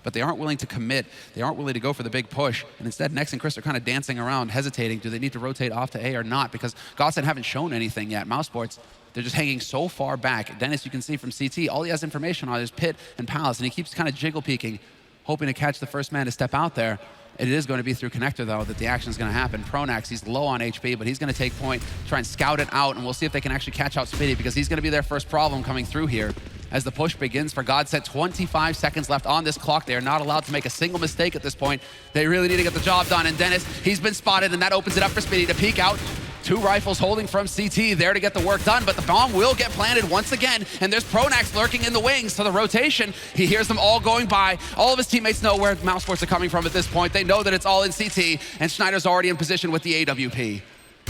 Speaker 2: but they aren't willing to commit. They aren't willing to go for the big push. And instead, Nex and Chris are kind of dancing around, hesitating. Do they need to rotate off to A or not? Because Godsent haven't shown anything yet. Mousesports, they're just hanging so far back. Dennis, you can see from CT, all he has information on is Pit and Palace, and he keeps kind of jiggle peeking, hoping to catch the first man to step out there. It is going to be through connector, though, that the action is going to happen. Pronax, he's low on HP, but he's going to take point, try and scout it out, and we'll see if they can actually catch out Spitty, because he's going to be their first problem coming through here. As the push begins for Godsent, 25 seconds left on this clock. They are not allowed to make a single mistake at this point. They really need to get the job done. And Dennis, he's been spotted, and that opens it up for Spitty to peek out. 2 rifles holding from CT there to get the work done, but the bomb will get planted once again, and there's Pronax lurking in the wings, so the rotation, he hears them all going by. All of his teammates know where Mousesports are coming from at this point. They know that it's all in CT, and Schneider's already in position with the AWP.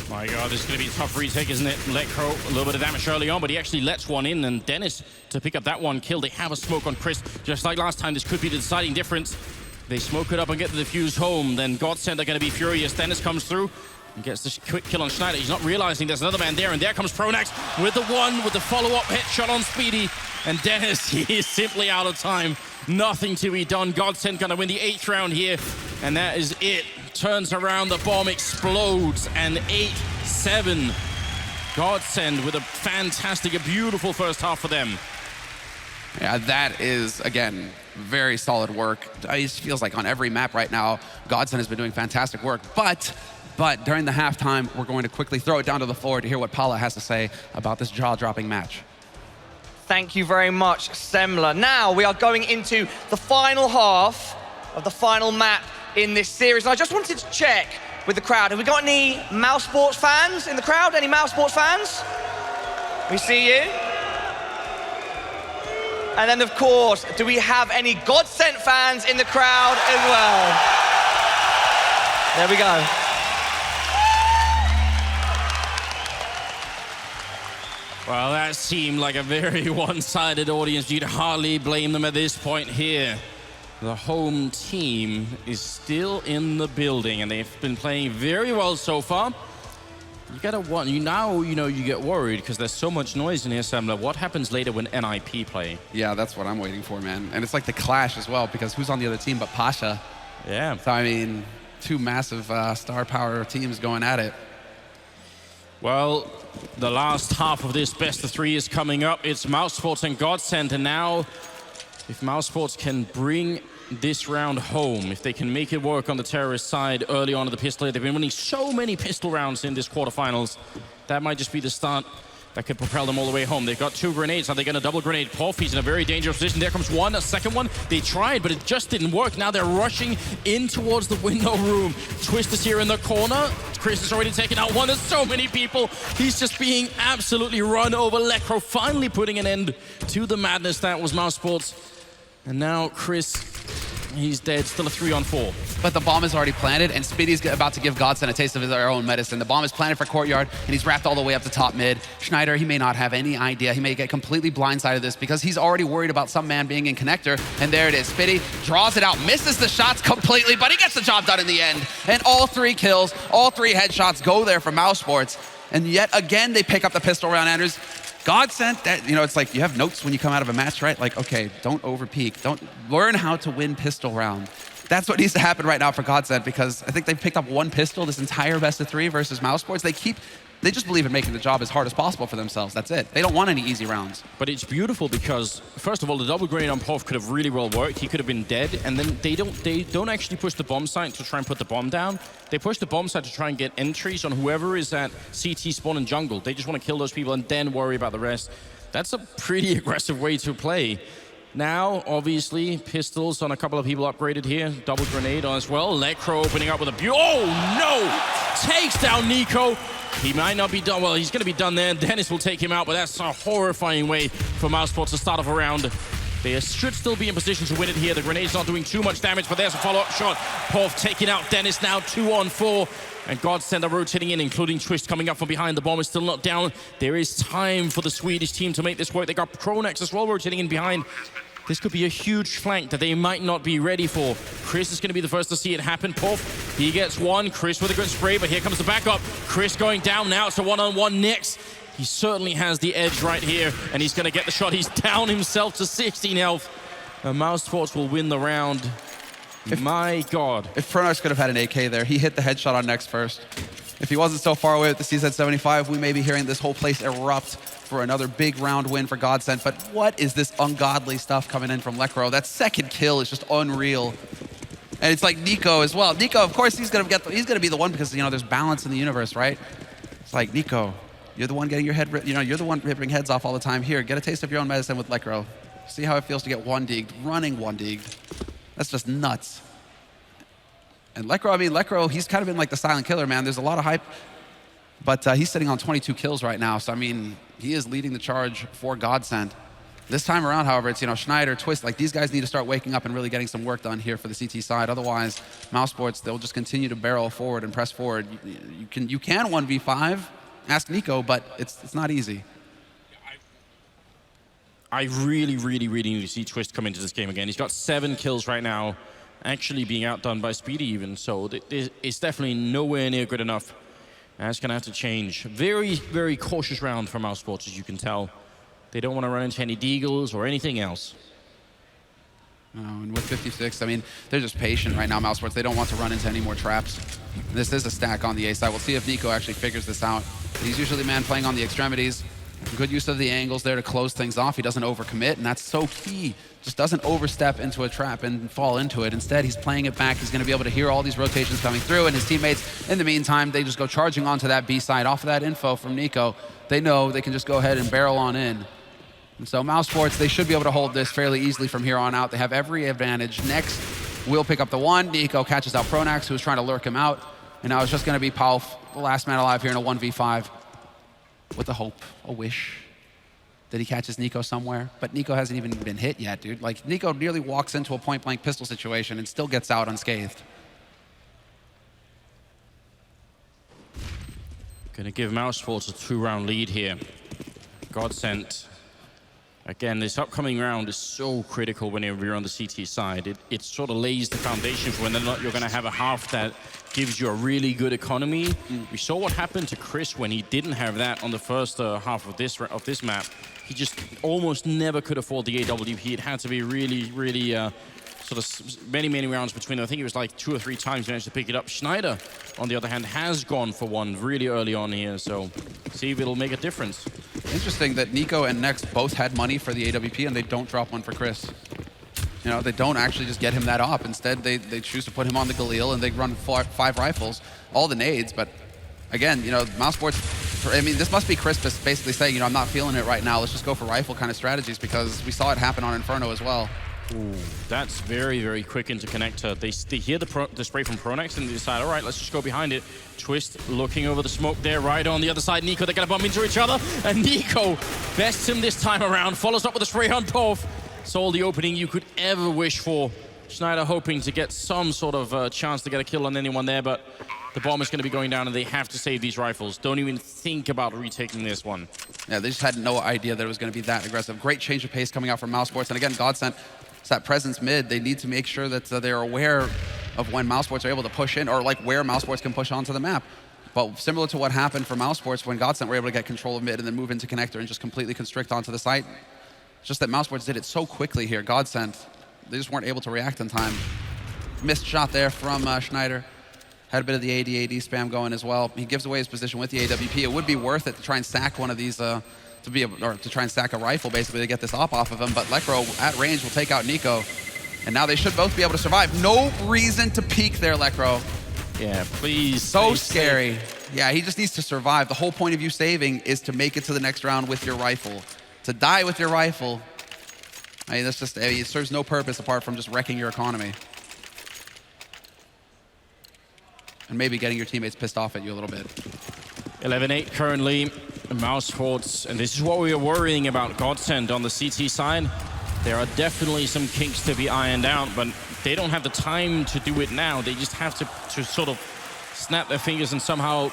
Speaker 1: My God, this is going to be a tough retake, isn't it? Let Crow a little bit of damage early on, but he actually lets one in, and Dennis to pick up that one kill. They have a smoke on Chris, just like last time. This could be the deciding difference. They smoke it up and get the defuse home, then Godsent are going to be furious. Dennis comes through and gets the quick kill on Schneider. He's not realizing there's another man there, and there comes Pronax with the one, with the follow-up headshot on Speedy. And Dennis, he is simply out of time. Nothing to be done. Godsent gonna win the 8th round here, and that is it. Turns around, the bomb explodes, and 8-7. Godsent with a fantastic, a beautiful first half for them.
Speaker 2: Yeah, that is, again, very solid work. It feels like on every map right now, Godsent has been doing fantastic work, but during the halftime, we're going to quickly throw it down to the floor to hear what Paula has to say about this jaw-dropping match.
Speaker 3: Thank you very much, Semler. Now we are going into the final half of the final map in this series. And I just wanted to check with the crowd. Have we got any Mousesports fans in the crowd? Any Mousesports fans? We see you. And then, of course, do we have any Godsent fans in the crowd as well? There we go.
Speaker 1: Well, that seemed like a very one-sided audience. You'd hardly blame them at this point here. The home team is still in the building, and they've been playing very well so far. You get worried because there's so much noise in here, Semler. What happens later when NIP play?
Speaker 2: Yeah, that's what I'm waiting for, man. And it's like the clash as well, because who's on the other team but Pasha?
Speaker 1: Yeah.
Speaker 2: So, I mean, 2 massive star power teams going at it.
Speaker 1: Well, the last half of this best of 3 is coming up. It's Mousesports and Godsent, and now if Mousesports can bring this round home, if they can make it work on the terrorist side early on in the pistol, they've been winning so many pistol rounds in this quarterfinals. That might just be the start that could propel them all the way home. They've got 2 grenades. Are they going to double grenade? He's in a very dangerous position. There comes one, a second one. They tried, but it just didn't work. Now they're rushing in towards the window room. Twist is here in the corner. Chris has already taken out one. There's so many people. He's just being absolutely run over. Lecro finally putting an end to the madness that was Mousesports. And now Chris, he's dead. Still a 3-on-4.
Speaker 2: But the bomb is already planted, and Spiddy's about to give Godsent a taste of their own medicine. The bomb is planted for courtyard, and he's wrapped all the way up to top mid. Schneider, he may not have any idea. He may get completely blindsided this because he's already worried about some man being in connector. And there it is. Spitty draws it out, misses the shots completely, but he gets the job done in the end. And all 3 kills, all 3 headshots go there for Mousesports. And yet again, they pick up the pistol round, Anders. Godsent, that, it's like you have notes when you come out of a match, right? Like, okay, don't over-peak. Don't learn how to win pistol round. That's what needs to happen right now for Godsent, because I think they've picked up 1 pistol this entire best of 3 versus Mousesports. They just believe in making the job as hard as possible for themselves. That's it. They don't want any easy rounds.
Speaker 1: But it's beautiful because, first of all, the double grenade on Pov could have really well worked. He could have been dead, and then they don't actually push the bomb site to try and put the bomb down. They push the bomb site to try and get entries on whoever is at CT spawn and jungle. They just want to kill those people and then worry about the rest. That's a pretty aggressive way to play. Now, obviously, pistols on a couple of people upgraded here. Double grenade on as well. Lecro opening up with a oh no! Takes down Nico. He might not be done. Well, he's going to be done there. Dennis will take him out, but that's a horrifying way for Mousesports to start off a round. They should still be in position to win it here. The grenade's not doing too much damage, but there's a follow-up shot. Pov taking out Dennis now, 2-on-4. And Godsent are rotating in, including Twist coming up from behind. The bomb is still not down. There is time for the Swedish team to make this work. They got Pronax as well rotating in behind. This could be a huge flank that they might not be ready for. Chris is going to be the first to see it happen. Pov, he gets one. Chris with a good spray, but here comes the backup. Chris going down now. It's a 1-on-1 next. He certainly has the edge right here, and he's going to get the shot. He's down himself to 16 health. and Mousesports will win the round. My God.
Speaker 2: If Pronax could have had an AK there, he hit the headshot on Next first. If he wasn't so far away with the CZ75, we may be hearing this whole place erupt for another big round win for Godsent. But what is this ungodly stuff coming in from Lekro? That second kill is just unreal. And it's like Nico as well. Nico, of course, he's gonna be the one because, you know, there's balance in the universe, right? It's like, Nico, you're the one getting your head, you're the one ripping heads off all the time. Here, get a taste of your own medicine with Lekro. See how it feels to get one digged, running one digged. That's just nuts. And Lekro, he's kind of been like the silent killer, man. There's a lot of hype, but he's sitting on 22 kills right now. So, I mean, he is leading the charge for Godsent. This time around, however, it's, you know, Schneider, Twist, like these guys need to start waking up and really getting some work done here for the CT side. Otherwise, Mousesports, they'll just continue to barrel forward and press forward. You can 1v5, ask Nico, but it's not easy.
Speaker 1: I really need to see Twist come into this game again. He's got 7 kills right now, actually being outdone by Speedy even, so it's definitely nowhere near good enough. That's gonna have to change. Very cautious round for Mousesports, as you can tell. They don't want to run into any deagles or anything else.
Speaker 2: And with 56, I mean, they're just patient right now, Mousesports. They don't want to run into any more traps. This is a stack on the A side. We'll see if Nico actually figures this out. He's usually the man playing on the extremities. Good use of the angles there to close things off. He doesn't overcommit, and that's so key. Just doesn't overstep into a trap and fall into it. Instead, he's playing it back. He's going to be able to hear all these rotations coming through, and his teammates, in the meantime, they just go charging onto that B side. Off of that info from Nico, they know they can just go ahead and barrel on in. And so Mousesports, they should be able to hold this fairly easily from here on out. They have every advantage. Next, will pick up the 1. Nico catches out Pronax, who was trying to lurk him out. And now it's just going to be Pauf, the last man alive here in a 1v5. With a hope, a wish that he catches Nico somewhere. But Nico hasn't even been hit yet, dude. Like, Nico nearly walks into a point-blank pistol situation and still gets out unscathed.
Speaker 1: Gonna give Mousesports a 2-round lead here. Godsent. Again, this upcoming round is so critical whenever you're on the CT side. It sort of lays the foundation for whether or not you're going to have a half that gives you a really good economy. We saw what happened to Chris when he didn't have that on the first half of this map. He just almost never could afford the AWP. It had to be really sort of many rounds between them. I think it was like 2 or 3 times he managed to pick it up. Schneider, on the other hand, has gone for one really early on here, so see if it'll make a difference.
Speaker 2: Interesting that Nico and Next both had money for the AWP and they don't drop one for Chris. You know, they don't actually just get him that op. Instead, they choose to put him on the Galil and they run 5 rifles, all the nades. But again, you know, Mousesports, I mean, this must be Chris basically saying, you know, I'm not feeling it right now. Let's just go for rifle kind of strategies because we saw it happen on Inferno as well.
Speaker 1: Ooh, that's very quick into connector. They hear the spray from Pronax and they decide, all right, let's just go behind it. Twist looking over the smoke there, right on the other side. Nico, they're gonna bump into each other, and Nico bests him this time around, follows up with a spray on Pauf. It's all the opening you could ever wish for. Schneider hoping to get some sort of chance to get a kill on anyone there, but the bomb is gonna be going down and they have to save these rifles. Don't even think about retaking this one.
Speaker 2: Yeah, they just had no idea that it was gonna be that aggressive. Great change of pace coming out from Mousesports, and again, Godsent, it's that presence mid. They need to make sure that they're aware of when Mousesports are able to push in, or like where Mousesports can push onto the map. But similar to what happened for Mousesports when Godsent were able to get control of mid and then move into connector and just completely constrict onto the site. It's just that Mousesports did it so quickly here. Godsent, they just weren't able to react in time. Missed shot there from Schneider. Had a bit of the AD spam going as well. He gives away his position with the AWP. It would be worth it to try and stack one of these, to try and stack a rifle basically to get this off of him. But Lekro at range will take out Nico. And now they should both be able to survive. No reason to peek there, Lekro.
Speaker 1: Yeah, please.
Speaker 2: So scary. Yeah, he just needs to survive. The whole point of you saving is to make it to the next round with your rifle. To die with your rifle, I mean, that's just, it serves no purpose apart from just wrecking your economy. And maybe getting your teammates pissed off at you a little bit.
Speaker 1: 11-8 currently, Mousesports, and this is what we are worrying about Godsent on the CT side. There are definitely some kinks to be ironed out, but they don't have the time to do it now. They just have to sort of snap their fingers and somehow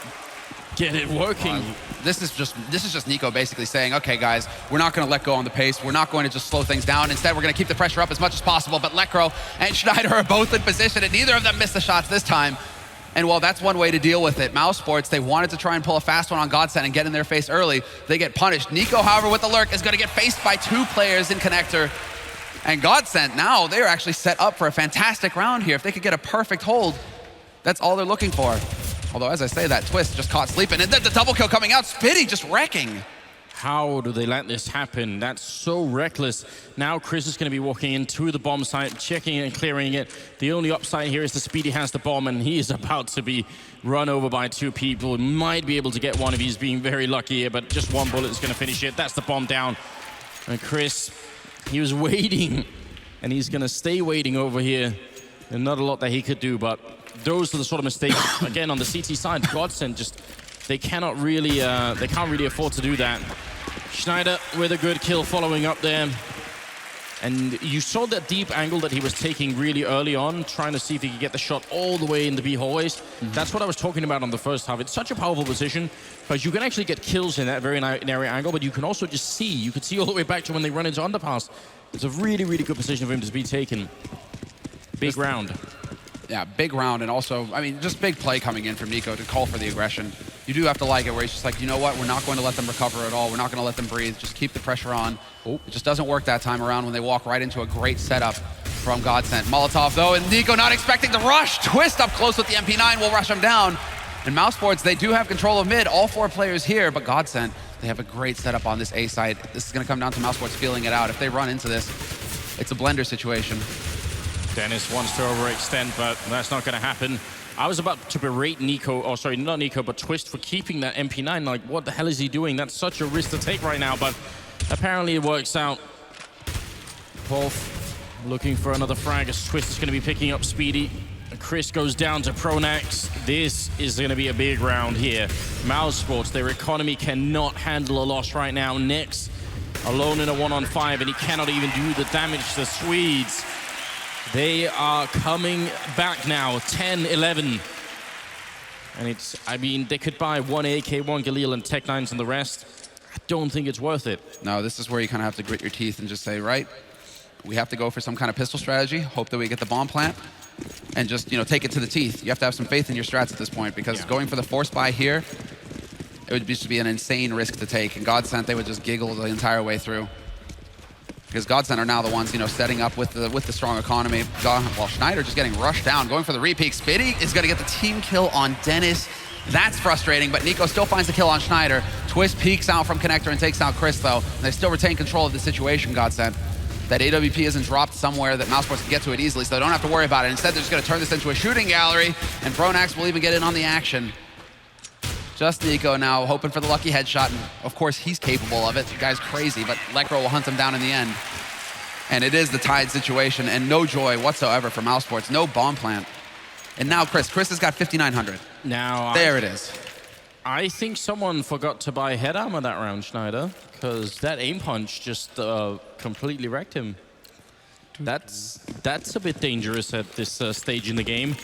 Speaker 1: get it working.
Speaker 2: This is just Nico basically saying, okay, guys, we're not going to let go on the pace. We're not going to just slow things down. Instead, we're going to keep the pressure up as much as possible. But Lekro and Schneider are both in position, and neither of them missed the shots this time. And well, that's one way to deal with it. Mousesports, they wanted to try and pull a fast one on Godsent and get in their face early. They get punished. Nico, however, with the lurk, is going to get faced by 2 players in connector. And Godsent now, they're actually set up for a fantastic round here. If they could get a perfect hold, that's all they're looking for. Although, as I say, that Twist just caught sleeping. And then the double kill coming out, Spitty just wrecking.
Speaker 1: How do they let this happen? That's so reckless. Now Chris is going to be walking into the bomb site, checking and clearing it. The only upside here is the Speedy has the bomb, and he is about to be run over by 2 people. Might be able to get one if he's being very lucky here, but just 1 bullet is going to finish it. That's the bomb down. And Chris, he was waiting, and he's going to stay waiting over here. And not a lot that he could do, but those are the sort of mistakes, again, on the CT side. Godsent just, they can't really afford to do that. Schneider with a good kill following up there. And you saw that deep angle that he was taking really early on, trying to see if he could get the shot all the way in the B hallways. That's what I was talking about on the first half. It's such a powerful position, because you can actually get kills in that very narrow angle, but you can also just see. You can see all the way back to when they run into underpass. It's a really, really good position for him to be taken. Big round.
Speaker 2: Yeah, big round, and also, I mean, just big play coming in from Nico to call for the aggression. You do have to like it, where he's just like, you know what, we're not going to let them recover at all. We're not going to let them breathe. Just keep the pressure on. It just doesn't work that time around when they walk right into a great setup from Godsent. Molotov, though, and Nico not expecting the rush. Twist up close with the MP9 will rush him down. And Mousesports, they do have control of mid. All 4 players here, but Godsent, they have a great setup on this A side. This is going to come down to Mousesports feeling it out. If they run into this, it's a blender situation.
Speaker 1: Dennis wants to overextend, but that's not going to happen. I was about to berate Nico, or sorry, not Nico, but Twist for keeping that MP9. Like, what the hell is he doing? That's such a risk to take right now, but apparently it works out. Wolf looking for another frag as Twist is going to be picking up Speedy. Chris goes down to Pronax. This is going to be a big round here. Mousesports, their economy cannot handle a loss right now. Nex alone in a 1-on-5, and he cannot even do the damage to the Swedes. They are coming back now, 10-11. And it's, I mean, they could buy 1 AK, 1 Galil, and Tech-9s and the rest. I don't think it's worth it.
Speaker 2: No, this is where you kind of have to grit your teeth and just say, right, we have to go for some kind of pistol strategy, hope that we get the bomb plant, and just, you know, take it to the teeth. You have to have some faith in your strats at this point, because going for the force buy here, it would just be an insane risk to take. And Godsent, they would just giggle the entire way through. Because Godsent are now the ones, you know, setting up with the strong economy. While Schneider just getting rushed down, going for the repeat. Spitty is going to get the team kill on Dennis. That's frustrating, but Nico still finds the kill on Schneider. Twist peeks out from Connector and takes out Chris, though. And they still retain control of the situation, Godsent. That AWP isn't dropped somewhere that Mousesports can get to it easily, so they don't have to worry about it. Instead, they're just going to turn this into a shooting gallery, and Pronax will even get in on the action. Just Nico now, hoping for the lucky headshot, and of course he's capable of it. The guy's crazy, but Lekro will hunt him down in the end. And it is the tied situation, and no joy whatsoever for Mousesports, no bomb plant. And now Chris has got 5,900.
Speaker 1: Now,
Speaker 2: there it is.
Speaker 1: I think someone forgot to buy head armor that round, Schneider, because that aim punch just completely wrecked him. That's a bit dangerous at this stage in the game.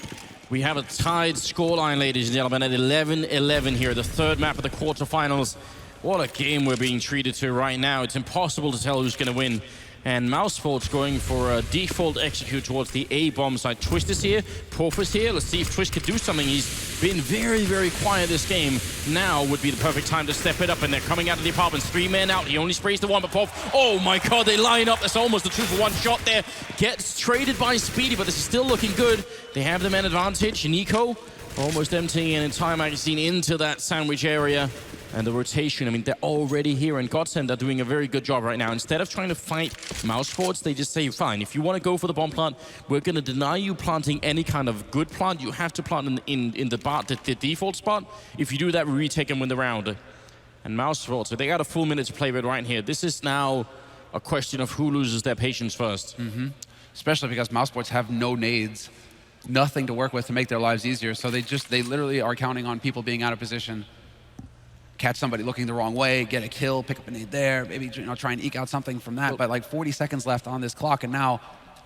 Speaker 1: We have a tied scoreline, ladies and gentlemen, at 11-11 here, the 3rd map of the quarterfinals. What a game we're being treated to right now. It's impossible to tell who's going to win. And Mousesports going for a default execute towards the A bomb side. Twist is here, Porf is here. Let's see if Twist could do something. He's been very, very quiet this game. Now would be the perfect time to step it up, and they're coming out of the apartments. 3 men out. He only sprays the 1, but Porf, oh my god, they line up. That's almost a 2-for-1 shot there. Gets traded by Speedy, but this is still looking good. They have the man advantage. Nico almost emptying an entire magazine into that sandwich area. And the rotation, I mean, they're already here, and Godsent are doing a very good job right now. Instead of trying to fight Mousesports, they just say, fine, if you want to go for the bomb plant, we're going to deny you planting any kind of good plant. You have to plant in the default spot. If you do that, we retake and win the round. And Mousesports, so they got a full minute to play with right here. This is now a question of who loses their patience first.
Speaker 2: Especially because Mousesports have no nades, nothing to work with to make their lives easier. So they literally are counting on people being out of position. Catch somebody looking the wrong way, get a kill, pick up a nade there, maybe, you know, try and eke out something from that. But like 40 seconds left on this clock, and now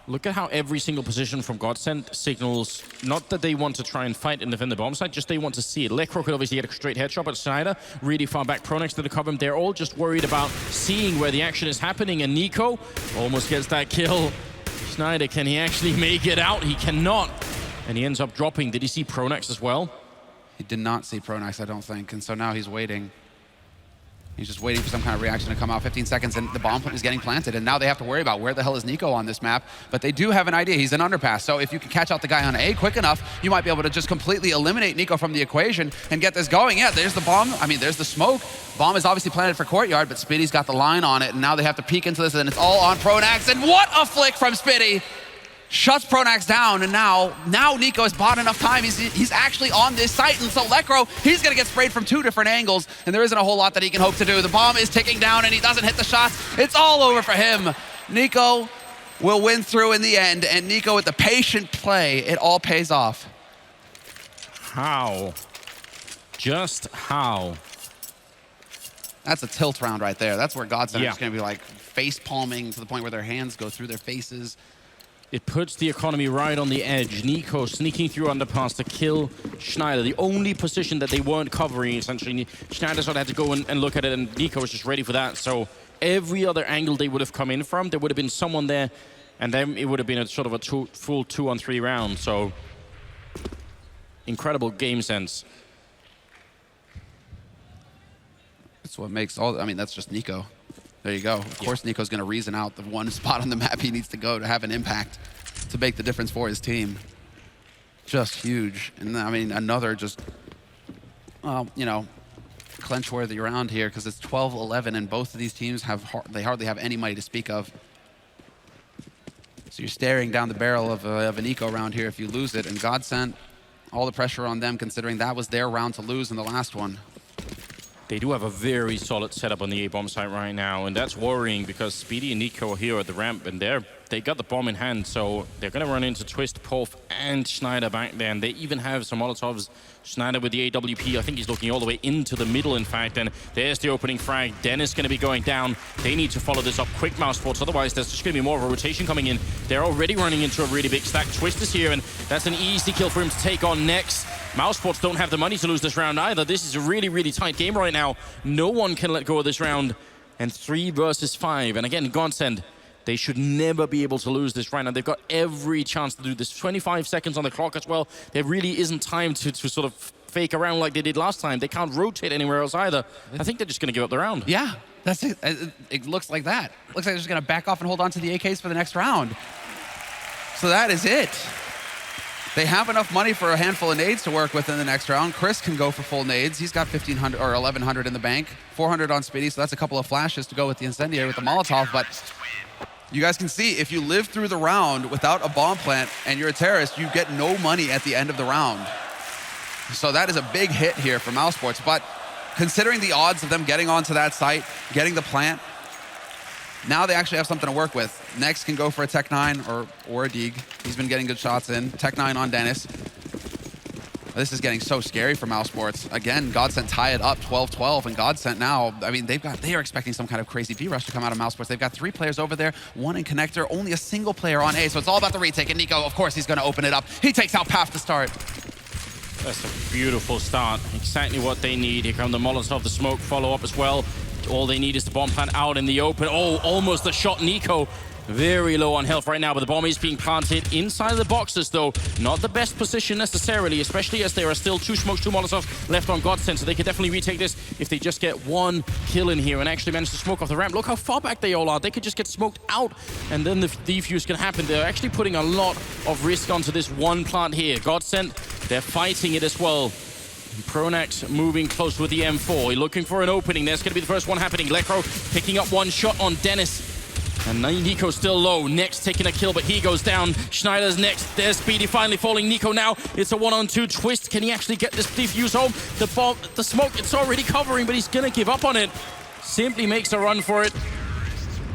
Speaker 1: look at how every single position from Godsent signals not that they want to try and fight and defend the bomb site, just they want to see it. Lekro could obviously get a straight headshot, but Schneider really far back. Pronax to the cover him. They're all just worried about seeing where the action is happening, and Nico almost gets that kill. Schneider, can he actually make it out? He cannot, and he ends up dropping. Did he see Pronax as well?
Speaker 2: He did not see Pronax, I don't think, and so now he's waiting. He's just waiting for some kind of reaction to come out. 15 seconds, and the bomb is getting planted. And now they have to worry about where the hell is Nico on this map. But they do have an idea. He's an underpass. So if you can catch out the guy on A quick enough, you might be able to just completely eliminate Nico from the equation and get this going. Yeah, there's the bomb. I mean, there's the smoke. Bomb is obviously planted for Courtyard, but Spitty's got the line on it. And now they have to peek into this, and it's all on Pronax. And what a flick from Spitty! Shuts Pronax down, and now Nico has bought enough time. He's actually on this site, and so Lekro, he's gonna get sprayed from 2 different angles, and there isn't a whole lot that he can hope to do. The bomb is ticking down, and he doesn't hit the shots. It's all over for him. Nico will win through in the end, and Nico with the patient play, it all pays off.
Speaker 1: How? Just how?
Speaker 2: That's a tilt round right there. That's where Godsent
Speaker 1: Yeah.
Speaker 2: is gonna be like face palming to the point where their hands go through their faces.
Speaker 1: It puts the economy right on the edge. Nico sneaking through underpass to kill Schneider. The only position that they weren't covering, essentially. Schneider sort of had to go and look at it, and Nico was just ready for that. So every other angle they would have come in from, there would have been someone there, and then it would have been a sort of a full 2-on-3 round. So incredible game sense.
Speaker 2: That's what makes all, I mean, that's just Nico. There you go. Of course, Nico's going to reason out the one spot on the map he needs to go to have an impact to make the difference for his team. Just huge. And I mean, another just, you know, clinch-worthy round here because it's 12-11, and both of these teams they hardly have any money to speak of. So you're staring down the barrel of an eco round here if you lose it. And Godsent, all the pressure on them considering that was their round to lose in the last one.
Speaker 1: They do have a very solid setup on the A-bomb site right now, and that's worrying because Speedy and Nico are here at the ramp, and they got the bomb in hand, so they're going to run into Twist, Polf, and Schneider back there, and they even have some Molotovs. Schneider with the AWP, I think he's looking all the way into the middle, in fact, and there's the opening frag. Dennis going to be going down. They need to follow this up quick, Mousesports, otherwise there's just going to be more of a rotation coming in. They're already running into a really big stack. Twist is here, and that's an easy kill for him to take on next. Mousesports don't have the money to lose this round either. This is a really, really tight game right now. No one can let go of this round. And 3 versus 5. And again, Godsent, they should never be able to lose this right now. They've got every chance to do this. 25 seconds on the clock as well. There really isn't time to sort of fake around like they did last time. They can't rotate anywhere else either. I think they're just going to give up the round.
Speaker 2: Yeah, that's it. It looks like that. Looks like they're just going to back off and hold on to the AKs for the next round. So that is it. They have enough money for a handful of nades to work with in the next round. Chris can go for full nades. He's got 1,500 or 1,100 in the bank, 400 on Spitty, so that's a couple of flashes to go with the incendiary with the Molotov. But you guys can see if you live through the round without a bomb plant and you're a terrorist, you get no money at the end of the round. So that is a big hit here for Mousesports. But considering the odds of them getting onto that site, getting the plant, now they actually have something to work with. Next can go for a Tech 9 or a Deeg. He's been getting good shots in. Tech 9 on Dennis. This is getting so scary for Mousesports. Again, Godsent tie it up 12-12, and Godsent now, I mean, they are expecting some kind of crazy B-rush to come out of Mousesports. They've got 3 players over there, 1 in connector, only a single player on A, so it's all about the retake. And Nico, of course, he's going to open it up. He takes out Path to start.
Speaker 1: That's a beautiful start. Exactly what they need. Here come the Molotov, the smoke follow-up as well. All they need is the bomb plant out in the open. Oh, almost a shot. Nico very low on health right now, but the bomb is being planted inside of the boxes, though. Not the best position necessarily, especially as there are still 2 smokes, 2 Molotovs left on Godsent, so they could definitely retake this if they just get 1 kill in here and actually manage to smoke off the ramp. Look how far back they all are. They could just get smoked out, and then the defuse can happen. They're actually putting a lot of risk onto this 1 plant here. Godsent, they're fighting it as well. Pronax moving close with the M4. Looking for an opening. There's going to be the first one happening. Lekro picking up 1 shot on Dennis. And Nico's still low. Next taking a kill, but he goes down. Schneider's next. There's Speedy finally falling. Nico now. It's a 1-on-2 Twist. Can he actually get this defuse home? The bomb, the smoke, it's already covering, but he's going to give up on it. Simply makes a run for it.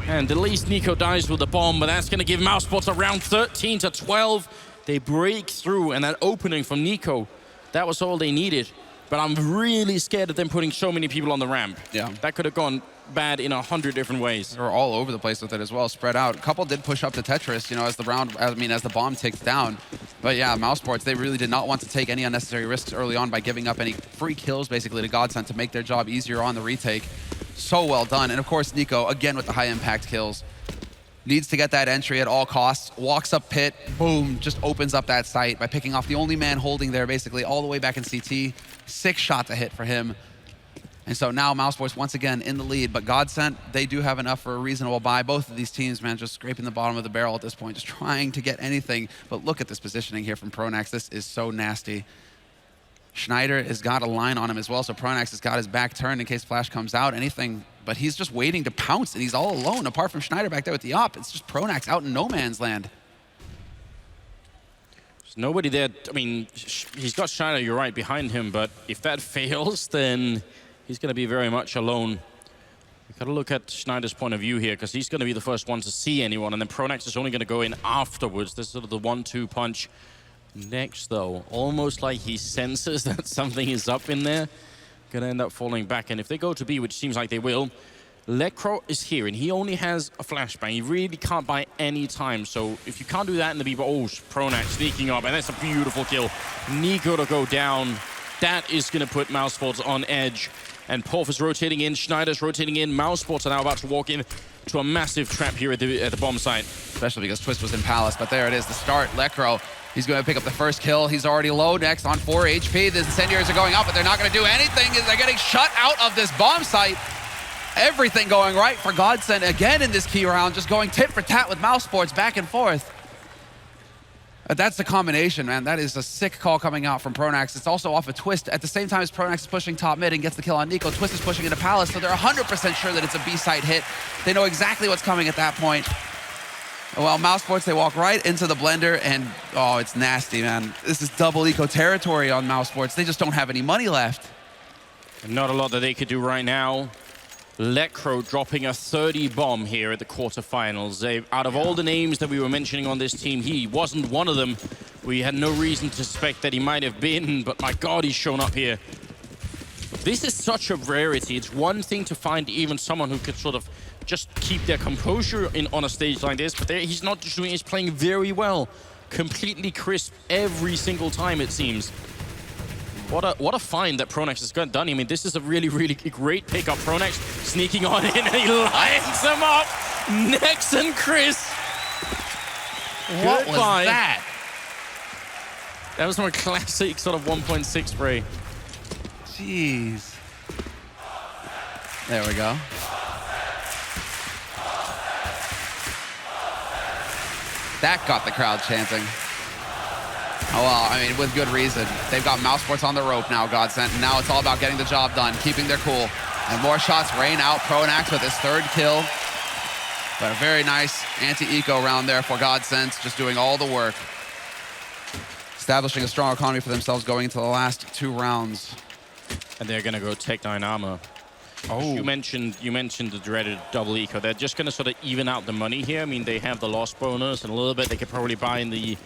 Speaker 1: And at least Nico dies with the bomb, but that's going to give Mousesports around 13-12. They break through, and that opening from Nico, that was all they needed. But I'm really scared of them putting so many people on the ramp.
Speaker 2: Yeah.
Speaker 1: That could have gone bad in 100 different ways.
Speaker 2: They were all over the place with it as well, spread out. A couple did push up to Tetris, you know, as the bomb ticks down. But yeah, Mousesports, they really did not want to take any unnecessary risks early on by giving up any free kills basically to Godsent to make their job easier on the retake. So well done. And of course, Nico, again with the high impact kills. Needs to get that entry at all costs, walks up pit, boom, just opens up that site by picking off the only man holding there basically all the way back in CT. 6 shots a hit for him. And so now Mousesports once again in the lead, but Godsent, they do have enough for a reasonable buy. Both of these teams, man, just scraping the bottom of the barrel at this point, just trying to get anything. But look at this positioning here from Pronax. This is so nasty. Schneider has got a line on him as well, so Pronax has got his back turned in case Flash comes out, anything. But he's just waiting to pounce, and he's all alone. Apart from Schneider back there with the op, it's just Pronax out in no man's land.
Speaker 1: There's nobody there. I mean, he's got Schneider, you're right, behind him, but if that fails, then he's going to be very much alone. We've got to look at Schneider's point of view here, because he's going to be the first one to see anyone, and then Pronax is only going to go in afterwards. This is sort of the 1-2 punch. Next, though, almost like he senses that something is up in there. Going to end up falling back, and if they go to B, which seems like they will, Lecro is here, and he only has a flashbang. He really can't buy any time, so if you can't do that in the B, but oh, Pronax sneaking up, and that's a beautiful kill. Nico to go down. That is going to put Mousesports on edge. And Porf is rotating in, Schneider's rotating in. Mousesports are now about to walk in to a massive trap here at the bomb site.
Speaker 2: Especially because Twist was in Palace, but there it is, the start. Lecro, he's going to pick up the first kill. He's already low next on 4 HP. The incendiaries are going out, but they're not going to do anything. They're getting shut out of this bomb site. Everything going right for Godsent again in this key round, just going tit for tat with Mousesports back and forth. That's the combination, man. That is a sick call coming out from Pronax. It's also off a Twist. At the same time as Pronax is pushing top mid and gets the kill on Nico, Twist is pushing into Palace, so they're 100% sure that it's a B-side hit. They know exactly what's coming at that point. Well, Mousesports, they walk right into the blender, and oh, it's nasty, man. This is double eco territory on Mousesports. They just don't have any money left.
Speaker 1: Not a lot that they could do right now. Lecro dropping a 30 bomb here at the quarterfinals. Out of all the names that we were mentioning on this team, he wasn't one of them. We had no reason to suspect that he might have been, but my God, he's shown up here. This is such a rarity. It's one thing to find even someone who could sort of just keep their composure on a stage like this, but he's not just doing it, he's playing very well. Completely crisp every single time, it seems. What a find that Pronax has got done. I mean, this is a really, really great pickup. Pronax sneaking on in, and he lines him up. Nex and Chris.
Speaker 2: What was that?
Speaker 1: That was more classic sort of 1.6 spray.
Speaker 2: Jeez. There we go. That got the crowd chanting. Oh, well, I mean, with good reason. They've got Mousesports on the rope now, Godsent, and now it's all about getting the job done, keeping their cool. And more shots rain out. Pronax with his third kill. But a very nice anti-eco round there for Godsent, just doing all the work. Establishing a strong economy for themselves going into the last 2 rounds.
Speaker 1: And they're going to go Tech 9 armor. Oh. You mentioned the dreaded double eco. They're just going to sort of even out the money here. I mean, they have the loss bonus and a little bit they could probably buy in the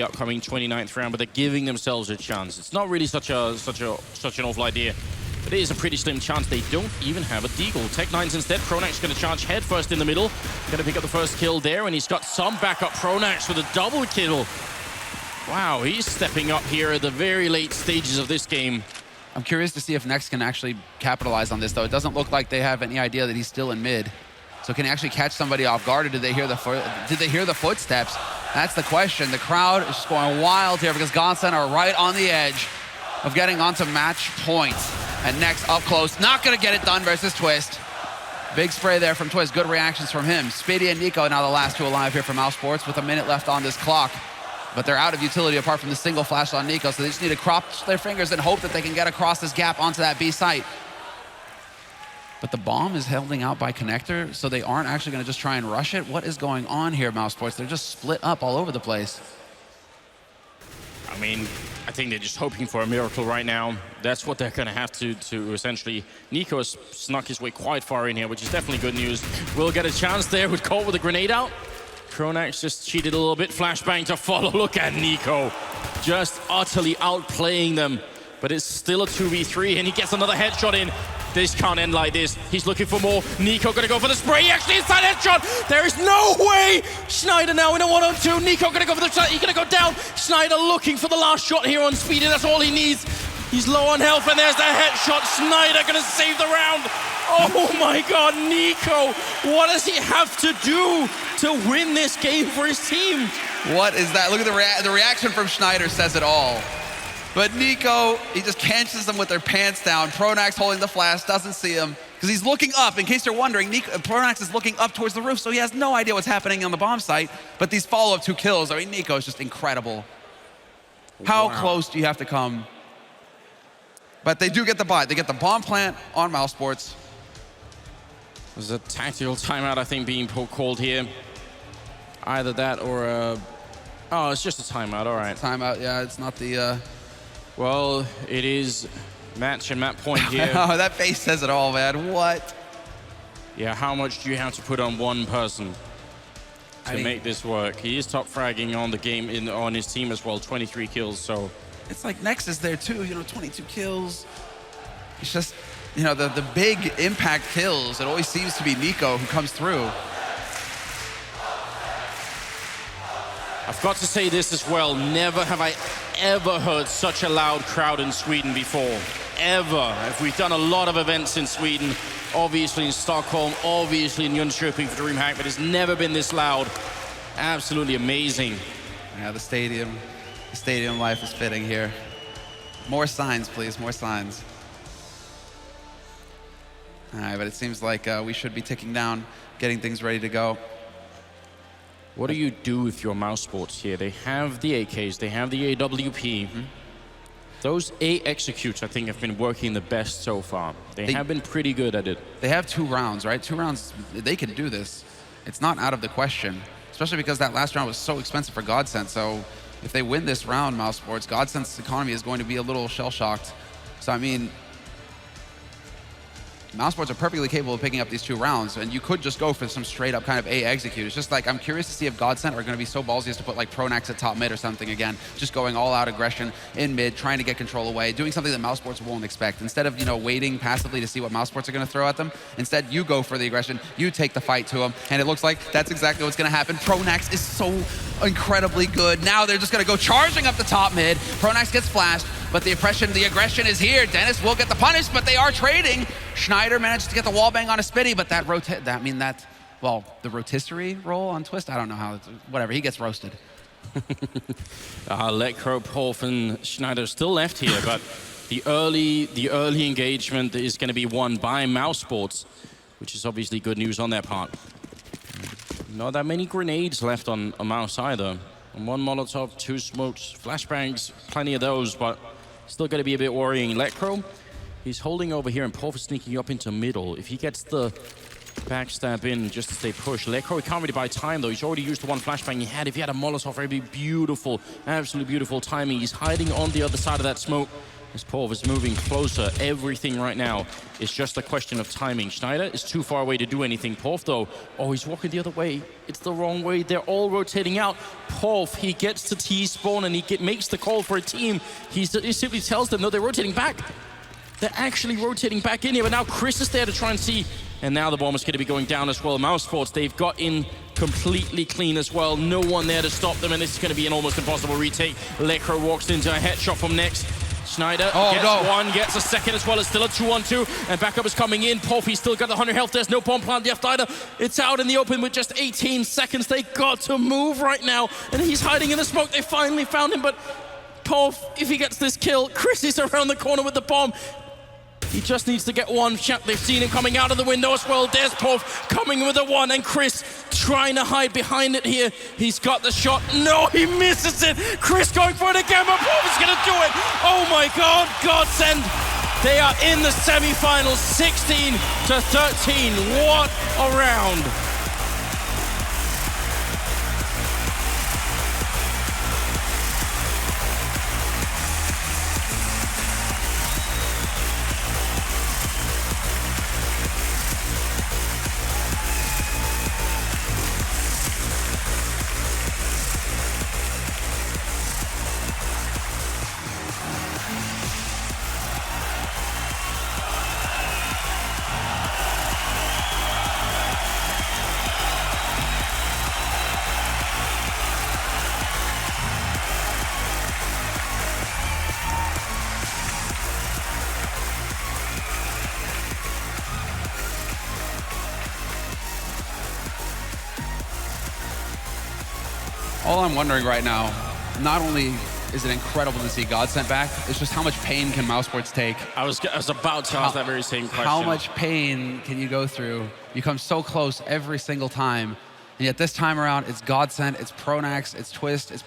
Speaker 1: upcoming 29th round, but they're giving themselves a chance. It's not really such an awful idea, but it is a pretty slim chance. They don't even have a deagle. Tech 9's instead. Pronax going to charge head first in the middle. Going to pick up the first kill there, and he's got some backup. Pronax with a double kill. Wow, he's stepping up here at the very late stages of this game.
Speaker 2: I'm curious to see if Nex can actually capitalize on this, though. It doesn't look like they have any idea that he's still in mid. So can he actually catch somebody off guard, or did they hear the footsteps? That's the question. The crowd is just going wild here because Godsent are right on the edge of getting onto match point. And Nex up close, not going to get it done versus Twist. Big spray there from Twist. Good reactions from him. Speedy and Nico now the last 2 alive here for Mousesports with a minute left on this clock. But they're out of utility apart from the single flash on Nico, so they just need to cross their fingers and hope that they can get across this gap onto that B site. But the bomb is holding out by Connector, so they aren't actually going to just try and rush it. What is going on here, Mousesports? They're just split up all over the place.
Speaker 1: I mean, I think they're just hoping for a miracle right now. That's what they're going to have to essentially. Nico has snuck his way quite far in here, which is definitely good news. Will get a chance there with Colt with a grenade out. Pronax just cheated a little bit. Flashbang to follow. Look at Nico. Just utterly outplaying them. But it's still a 2v3, and he gets another headshot in. This can't end like this. He's looking for more. Nico gonna go for the spray. He actually inside headshot. There is no way. Schneider now in a 1-on-2. Nico gonna go for the shot. He's gonna go down. Schneider looking for the last shot here on Speedy. That's all he needs. He's low on health, and there's the headshot. Schneider gonna save the round. Oh my God, Nico. What does he have to do to win this game for his team?
Speaker 2: What is that? Look at the reaction from Schneider says it all. But Nico, he just catches them with their pants down. Pronax holding the flash, doesn't see him, because he's looking up. In case you're wondering, Pronax is looking up towards the roof, so he has no idea what's happening on the bomb site. But these follow-up 2 kills, I mean, Nico is just incredible. How close do you have to come? But they do get the buy. They get the bomb plant on Mousesports.
Speaker 1: There's a tactical timeout, I think, being called here. Either that or a... Oh, it's just a timeout, all right.
Speaker 2: Timeout, yeah, it's not the...
Speaker 1: Well, it is match and map point here.
Speaker 2: Oh, that face says it all, man. What?
Speaker 1: Yeah, how much do you have to put on one person to make this work? He is top fragging on the game, on his team as well, 23 kills, so...
Speaker 2: It's like Nexus there too, 22 kills. It's just, the big impact kills. It always seems to be Nico who comes through.
Speaker 1: I've got to say this as well. Never have I ever heard such a loud crowd in Sweden before. Ever. We've done a lot of events in Sweden, obviously in Stockholm, obviously in Jönköping for DreamHack, but it's never been this loud. Absolutely amazing.
Speaker 2: Yeah, the stadium life is fitting here. More signs, please, more signs. All right, but it seems like we should be ticking down, getting things ready to go.
Speaker 1: What do you do with your Mousesports here? They have the AKs, they have the AWP. Mm-hmm. Those A executes, I think, have been working the best so far. They have been pretty good at it.
Speaker 2: They have 2 rounds, right? 2 rounds, they can do this. It's not out of the question, especially because that last round was so expensive for Godsent. So if they win this round, Mousesports, Godsent's economy is going to be a little shell-shocked. So, I mean, Mousesports are perfectly capable of picking up these 2 rounds, and you could just go for some straight-up kind of A execute. It's just like, I'm curious to see if Godsent are going to be so ballsy as to put like Pronax at top mid or something again, just going all-out aggression in mid, trying to get control away, doing something that Mousesports won't expect. Instead of, waiting passively to see what Mousesports are going to throw at them, instead you go for the aggression, you take the fight to them, and it looks like that's exactly what's going to happen. Pronax is so incredibly good. Now they're just going to go charging up the top mid. Pronax gets flashed, but the aggression is here. Dennis will get the punish, but they are trading. Schneider managed to get the wall bang on a Spitty, but the rotisserie roll on Twist, I don't know how, whatever, he gets roasted.
Speaker 1: Lekro, Polf, and Schneider still left here, but the early engagement is going to be won by Mousesports, which is obviously good news on their part. Not that many grenades left on Mouse either. And 1 Molotov, 2 smokes, flashbangs, plenty of those, but still going to be a bit worrying. Lekro, he's holding over here, and Polf is sneaking up into middle. If he gets the backstab in just as they push, Lekro, he can't really buy time though. He's already used the 1 flashbang he had. If he had a Molotov, it would be beautiful, absolutely beautiful timing. He's hiding on the other side of that smoke. As Polf is moving closer, everything right now is just a question of timing. Schneider is too far away to do anything. Polf, though, he's walking the other way. It's the wrong way. They're all rotating out. Polf, he gets to T-spawn and he makes the call for a team. He simply tells them, no, they're rotating back. They're actually rotating back in here, but now Chris is there to try and see. And now the bomb is going to be going down as well. Mousesports, they've got in completely clean as well. No one there to stop them, and this is going to be an almost impossible retake. Lekro walks into a headshot from next. Schneider gets 1, gets a second as well. It's still a 2-on-2, and backup is coming in. Polf, he's still got the 100 health. There's no bomb plant left either. It's out in the open with just 18 seconds. They got to move right now, and he's hiding in the smoke. They finally found him, but Polf, if he gets this kill, Chris is around the corner with the bomb. He just needs to get 1 shot. They've seen him coming out of the window as well. There's Polf coming with a 1, and Chris trying to hide behind it here. He's got the shot. No, he misses it. Chris going for it again, but Polf is going to do it. Oh my God, Godsent. They are in the semifinals, 16-13. What a round.
Speaker 2: All I'm wondering right now, not only is it incredible to see Godsent back. It's just how much pain can Mousesports take?
Speaker 1: I was about to ask that very same question.
Speaker 2: How much pain can you go through? You come so close every single time. And yet this time around, it's Godsent, it's Pronax, it's Twist, it's